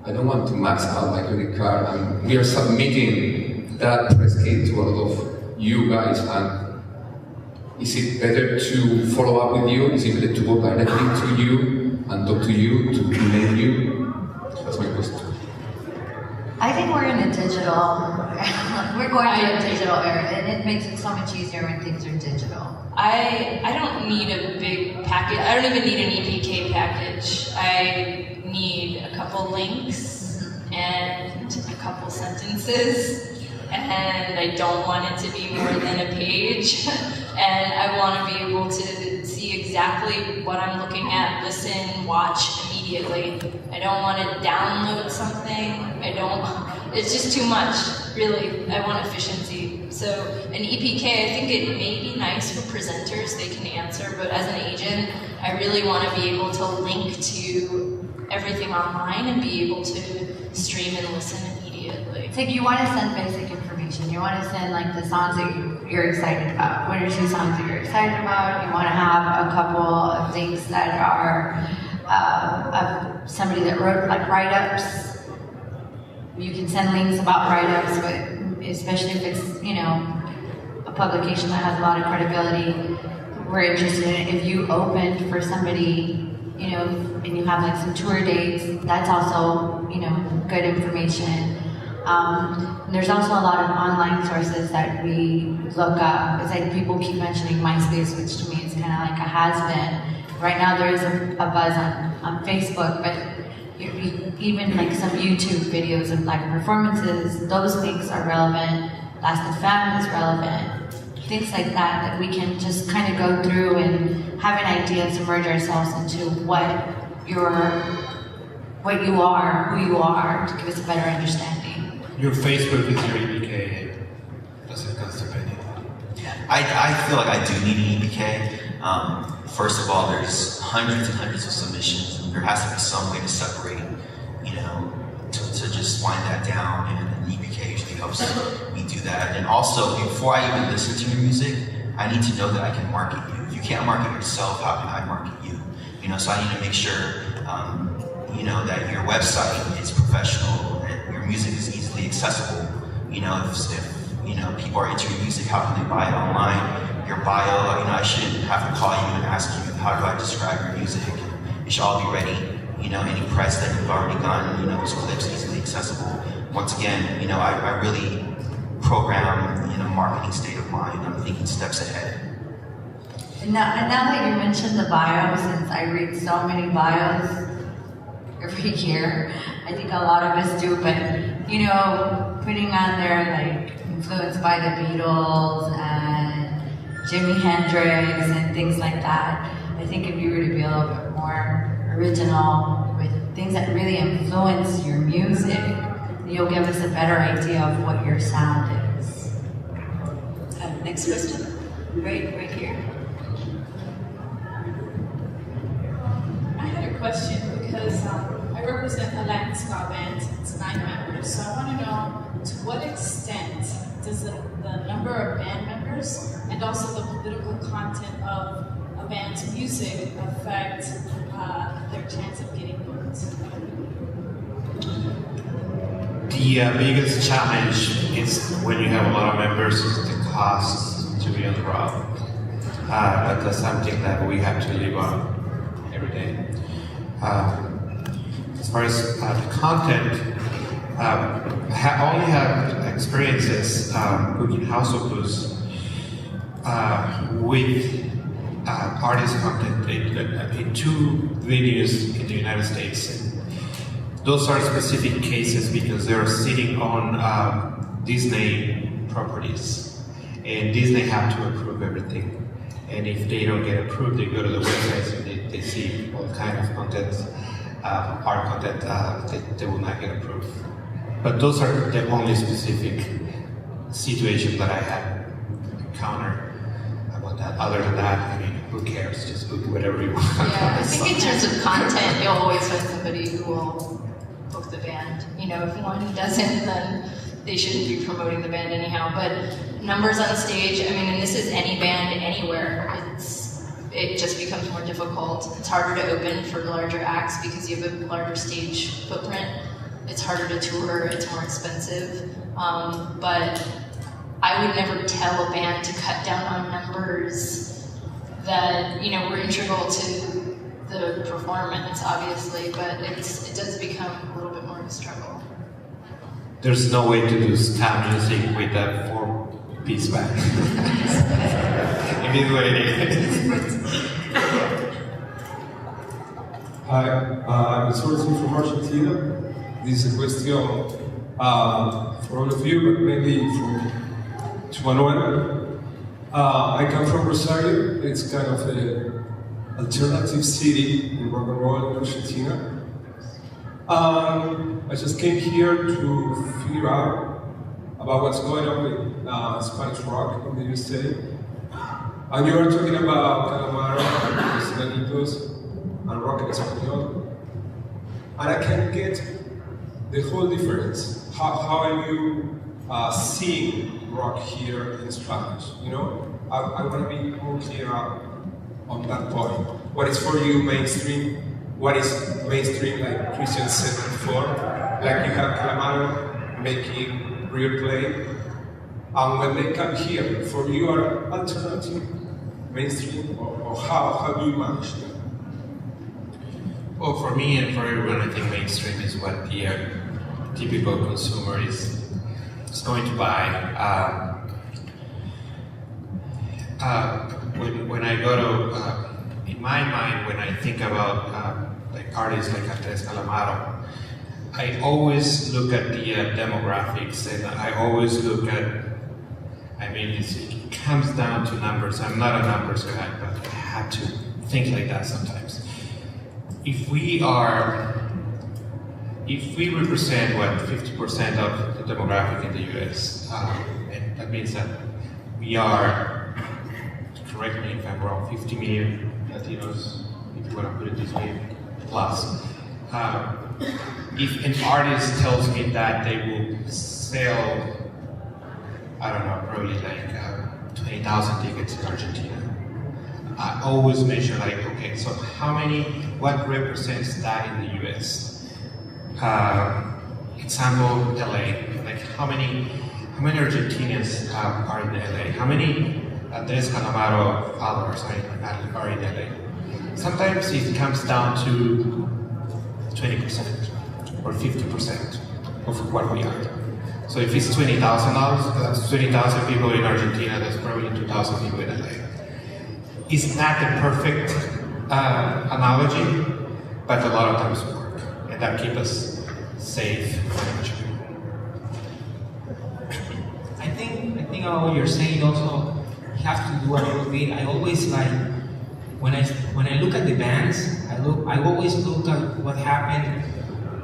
I don't want to max out my credit card, and we are submitting that press kit to a lot of you guys, and is it better to follow up with you? Is it better to go directly to you and talk to you, to email you? That's my question. I think we're in a we're going to a digital era, and it makes it so much easier when things are digital. I don't need a big package. I don't even need an EPK package. I need a couple links and a couple sentences. And I don't want it to be more than a page. And I want to be able to see exactly what I'm looking at, listen, watch immediately. I don't want to download something. It's just too much, really. I want efficiency. So an EPK, I think it may be nice for presenters, they can answer, but as an agent, I really want to be able to link to everything online and be able to stream and listen immediately. It's like you want to send basic information. You want to send like the songs that you're excited about. What are 2 songs that you're excited about? You want to have a couple of things that are of somebody that wrote like write-ups. You can send links about write-ups, but especially if it's, a publication that has a lot of credibility. We're interested in it. If you opened for somebody you know, and you have like some tour dates, that's also, you know, good information. There's also a lot of online sources that we look up. It's like people keep mentioning MySpace, which to me is kind of like a has-been. Right now there is a buzz on Facebook, but even like some YouTube videos of live performances, those links are relevant. Last.fm is relevant. Things like that we can just kind of go through and have an idea and submerge ourselves into what you are, who you are, to give us a better understanding. Your Facebook is your EPK. Does it constipate? I feel like I do need an EPK. First of all, there's hundreds and hundreds of submissions, and there has to be some way to separate, you know, to just wind that down, and an EPK usually helps me do that. And also, before I even listen to your music, I need to know that I can market you. If you can't market yourself, how can I market you? You know, so I need to make sure, you know, that your website is professional, that your music is easily accessible. You know, if you know, people are into your music, how can they buy it online? Your bio, you know, I shouldn't have to call you and ask you, how do I describe your music? It should all be ready. You know, any press that you've already gotten, you know, those clips easily accessible. Once again, you know, I really program in a marketing state of mind. I'm thinking steps ahead. And now that you mentioned the bio, since I read so many bios every year, I think a lot of us do, but, you know, putting on there, like, influenced by the Beatles and Jimi Hendrix and things like that, I think if you were to be a little bit more original with things that really influence your music, you'll give us a better idea of what your sound is. Next question, right here. I had a question because I represent a Latin ska band. It's 9 members, so I want to know to what extent does the number of band members and also the political content of a band's music affect their chance of getting booked? The biggest challenge is when you have a lot of members, is the cost to be on the road. But that's something that we have to live on every day. As far as the content, I only have experiences booking house opus with artist content in 2 venues in the United States. And those are specific cases because they're sitting on Disney properties, and Disney have to approve everything. And if they don't get approved, they go to the websites and they see all kind of content, art content, they will not get approved. But those are the only specific situations that I have encountered about that. Other than that, I mean, who cares? Just book whatever you want. Yeah, I think in terms of content, you'll always find somebody who will book the band. You know, if one doesn't, then they shouldn't be promoting the band anyhow. But numbers on stage, I mean, and this is any band anywhere, it just becomes more difficult. It's harder to open for larger acts because you have a larger stage footprint. It's harder to tour, it's more expensive. But I would never tell a band to cut down on numbers that, you know, were integral to the performance, obviously, but it does become a little bit more of a struggle. There's no way to do ska music with a 4-piece band. It is what it is. Hi, I'm sourcing from Argentina. This is a question for all of you, but mainly to Manuel. I come from Rosario. It's kind of an alternative city in rock and roll in Argentina. I just came here to figure out about what's going on with Spanish rock in the USA. And you were talking about Calamaro, Simonitsch, and rock en español. And I can't get the whole difference. How are you seeing rock here in Spanish? You know, I want to be more clear on that point. What is for you mainstream? What is mainstream, like Cristian said before? Like you have Calamaro making real play. And when they come here, for you are alternative, mainstream, or how do you manage that? Well, for me and for everyone, I think mainstream is what the typical consumer is going to buy. When I go to, in my mind, when I think about like artists like Andres Calamaro, I always look at the demographics, and I always look at, I mean, it comes down to numbers. I'm not a numbers guy, but I have to think like that sometimes. If we represent what 50% of the demographic in the US, and that means that we are, correct me if I'm wrong, 50 million Latinos, if you want to put it this way, plus. If an artist tells me that they will sell, I don't know, probably like 20,000 tickets in Argentina, I always measure like, okay, so what represents that in the US? Example, LA, like how many Argentinians are in LA? How many Andres Calamaro followers are in LA? Sometimes it comes down to 20% or 50% of what we are. So if it's $20,000, that's 20,000 people in Argentina, that's probably 2,000 people in LA. It's not the perfect analogy, but a lot of times it works, and that keeps us safe. I think what you're saying also, you have to do a little bit. I always like, when I look at the bands, I always look at what happened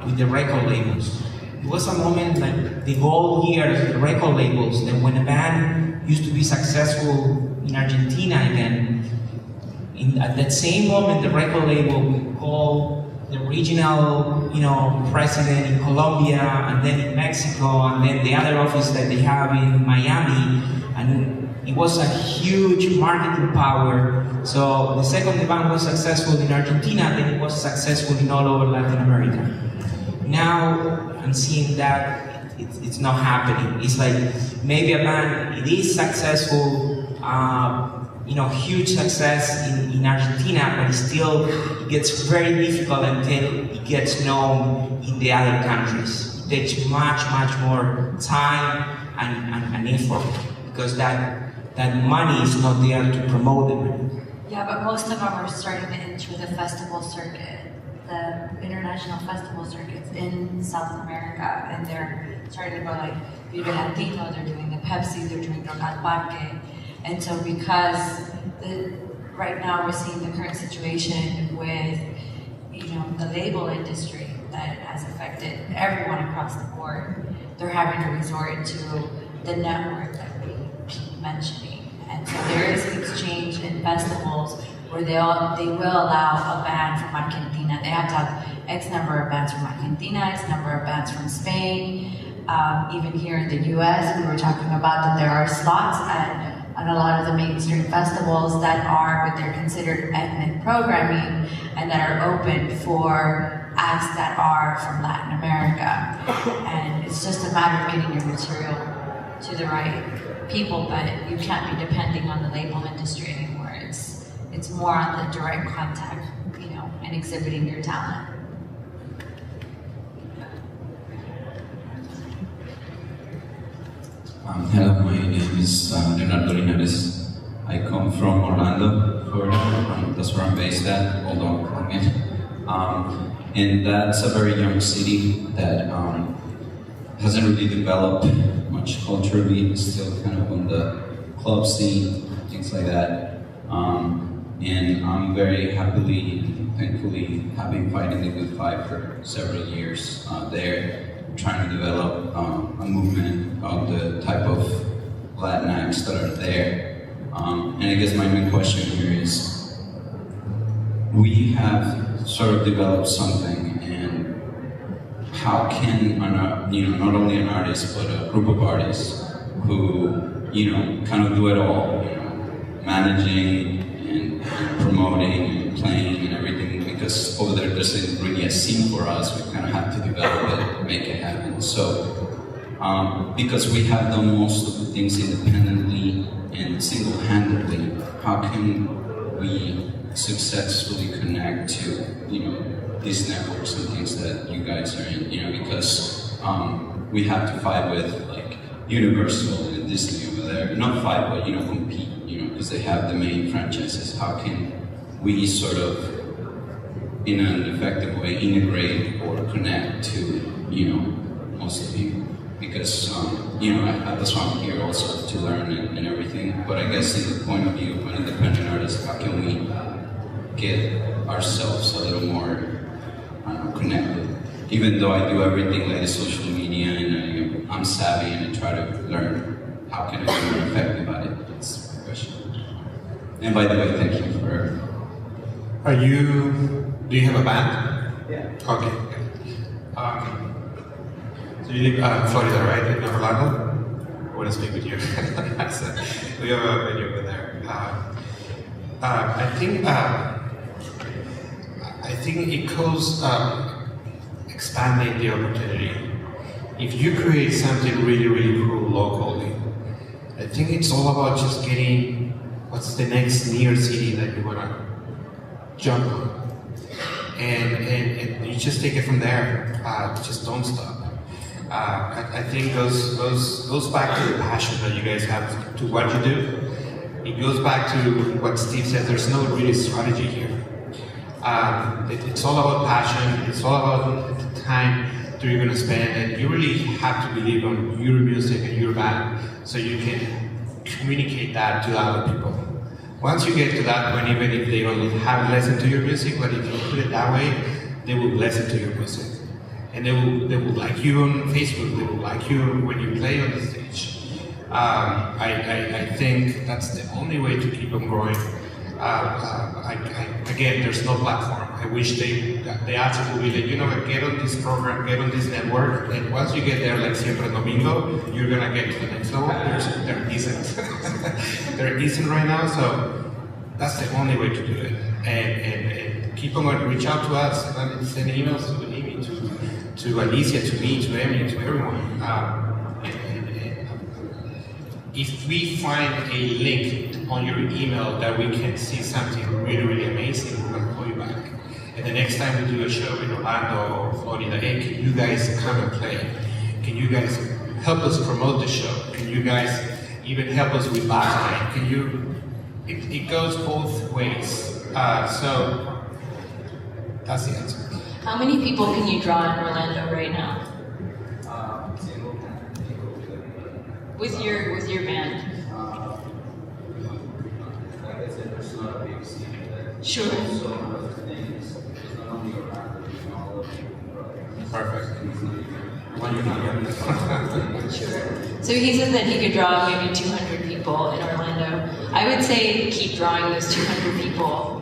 with the record labels. It was a moment like the gold years, the record labels, that when a band used to be successful in Argentina again, at that same moment, the record label would call the regional, president in Colombia, and then in Mexico, and then the other office that they have in Miami, and it was a huge marketing power. So the second the band was successful in Argentina, then it was successful in all over Latin America. Now I'm seeing that it's not happening. It's like maybe a band, it is successful, huge success in Argentina, but it gets very difficult until it gets known in the other countries. It takes much more time and effort, because that money is not there to promote them. Yeah, but most of them are starting to enter the festival circuit, the international festival circuits in South America, and they're starting to go like Vive Latino, they're doing the Pepsi, they're doing Rock al Parque. And so because right now we're seeing the current situation with, the label industry that has affected everyone across the board, they're having to resort to the network that we keep mentioning. And so there is an exchange in festivals where they will allow a band from Argentina. They have to have X number of bands from Argentina, X number of bands from Spain. Even here in the US, we were talking about that there are slots on a lot of the mainstream festivals that are what they're considered ethnic programming, and that are open for acts that are from Latin America. And it's just a matter of getting your material to the right people, but you can't be depending on the label industry anymore. It's more on the direct contact, and exhibiting your talent. Hello, my name is Leonardo Linares. I come from Orlando, Florida. That's where I'm based at, although I'm Colombian. And that's a very young city that hasn't really developed much culturally. It's still kind of on the club scene, things like that. And I'm very thankfully, have been fighting the good fight for several years there. Trying to develop a movement of the type of Latin acts that are there. And I guess my main question here is, we have sort of developed something, and how can, not only an artist, but a group of artists who, kind of do it all, managing and promoting and playing and everything, because over there's isn't really a scene for us. We kind of have to develop it, make it happen. So, because we have done most of the things independently and single-handedly, how can we successfully connect to, these networks and things that you guys are in, because we have to fight with like Universal and Disney over there. Not fight, but compete, because they have the main franchises. How can we sort of, in an effective way, integrate or connect to, most of you? Because, that's why I'm here also, to learn and everything. But I guess in the point of view of an independent artist, how can we get ourselves a little more connected? Even though I do everything like the social media and I'm savvy and I try to learn, how can I be more effective at it? That's the question. And by the way, thank you for... Do you have a band? Yeah. Okay. So you live in Florida, right? In Orlando? I want to speak with you. So we have a video over there. I think it goes expanding the opportunity. If you create something really, really cool locally, I think it's all about just getting what's the next near city that you want to jump on. And you just take it from there. Just don't stop. I think goes back to the passion that you guys have to what you do. It goes back to what Steve said. There's no really strategy here. It's all about passion. It's all about the time that you're going to spend, and you really have to believe on your music and your band, so you can communicate that to other people. Once you get to that point, even if they don't have listened to your music, but if you put it that way, they will listen to your music. And they will like you on Facebook, they will like you when you play on the stage. I think that's the only way to keep them growing. Again, there's no platform. I wish the answer would be like, get on this program, get on this network, and once you get there, like Siempre Domingo, you're gonna get to the next level. There isn't. There isn't right now, so that's the only way to do it. And keep on going, reach out to us, and send emails to Amy, to Alicia, to me, to Emily, to everyone. If we find a link on your email that we can see something really, really amazing, we're going to call you back. And the next time we do a show in Orlando or Florida, hey, can you guys come and play? Can you guys help us promote the show? Can you guys even help us with backline? It goes both ways. So that's the answer. How many people can you draw in Orlando right now? With your band? Sure. Perfect. Sure. So he said that he could draw maybe 200 people in Orlando. I would say keep drawing those 200 people.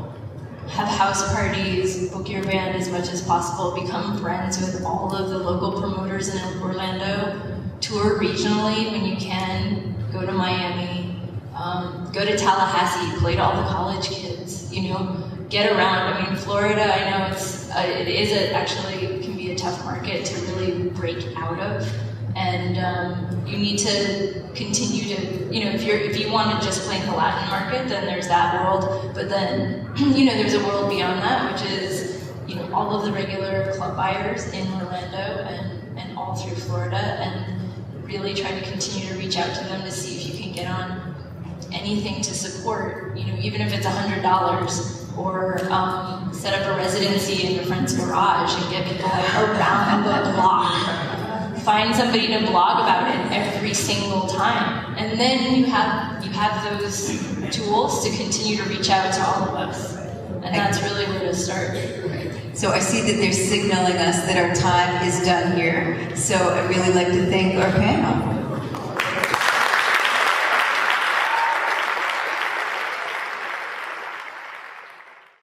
Have house parties, book your band as much as possible, become friends with all of the local promoters in Orlando, tour regionally when you can, go to Miami, go to Tallahassee, play to all the college kids, get around. I mean, Florida, I know it can be a tough market to really break out of, and you need to continue to, if you want to just play in the Latin market, then there's that world, but then, there's a world beyond that, which is, all of the regular club buyers in Orlando and all through Florida, and really try to continue to reach out to them to see if you can get on anything to support, even if it's $100, or set up a residency in your friend's garage and get people around the block. Find somebody to blog about it every single time, and then you have those tools to continue to reach out to all of us, and that's really where to start. So I see that they're signaling us that our time is done here. So I'd really like to thank our panel.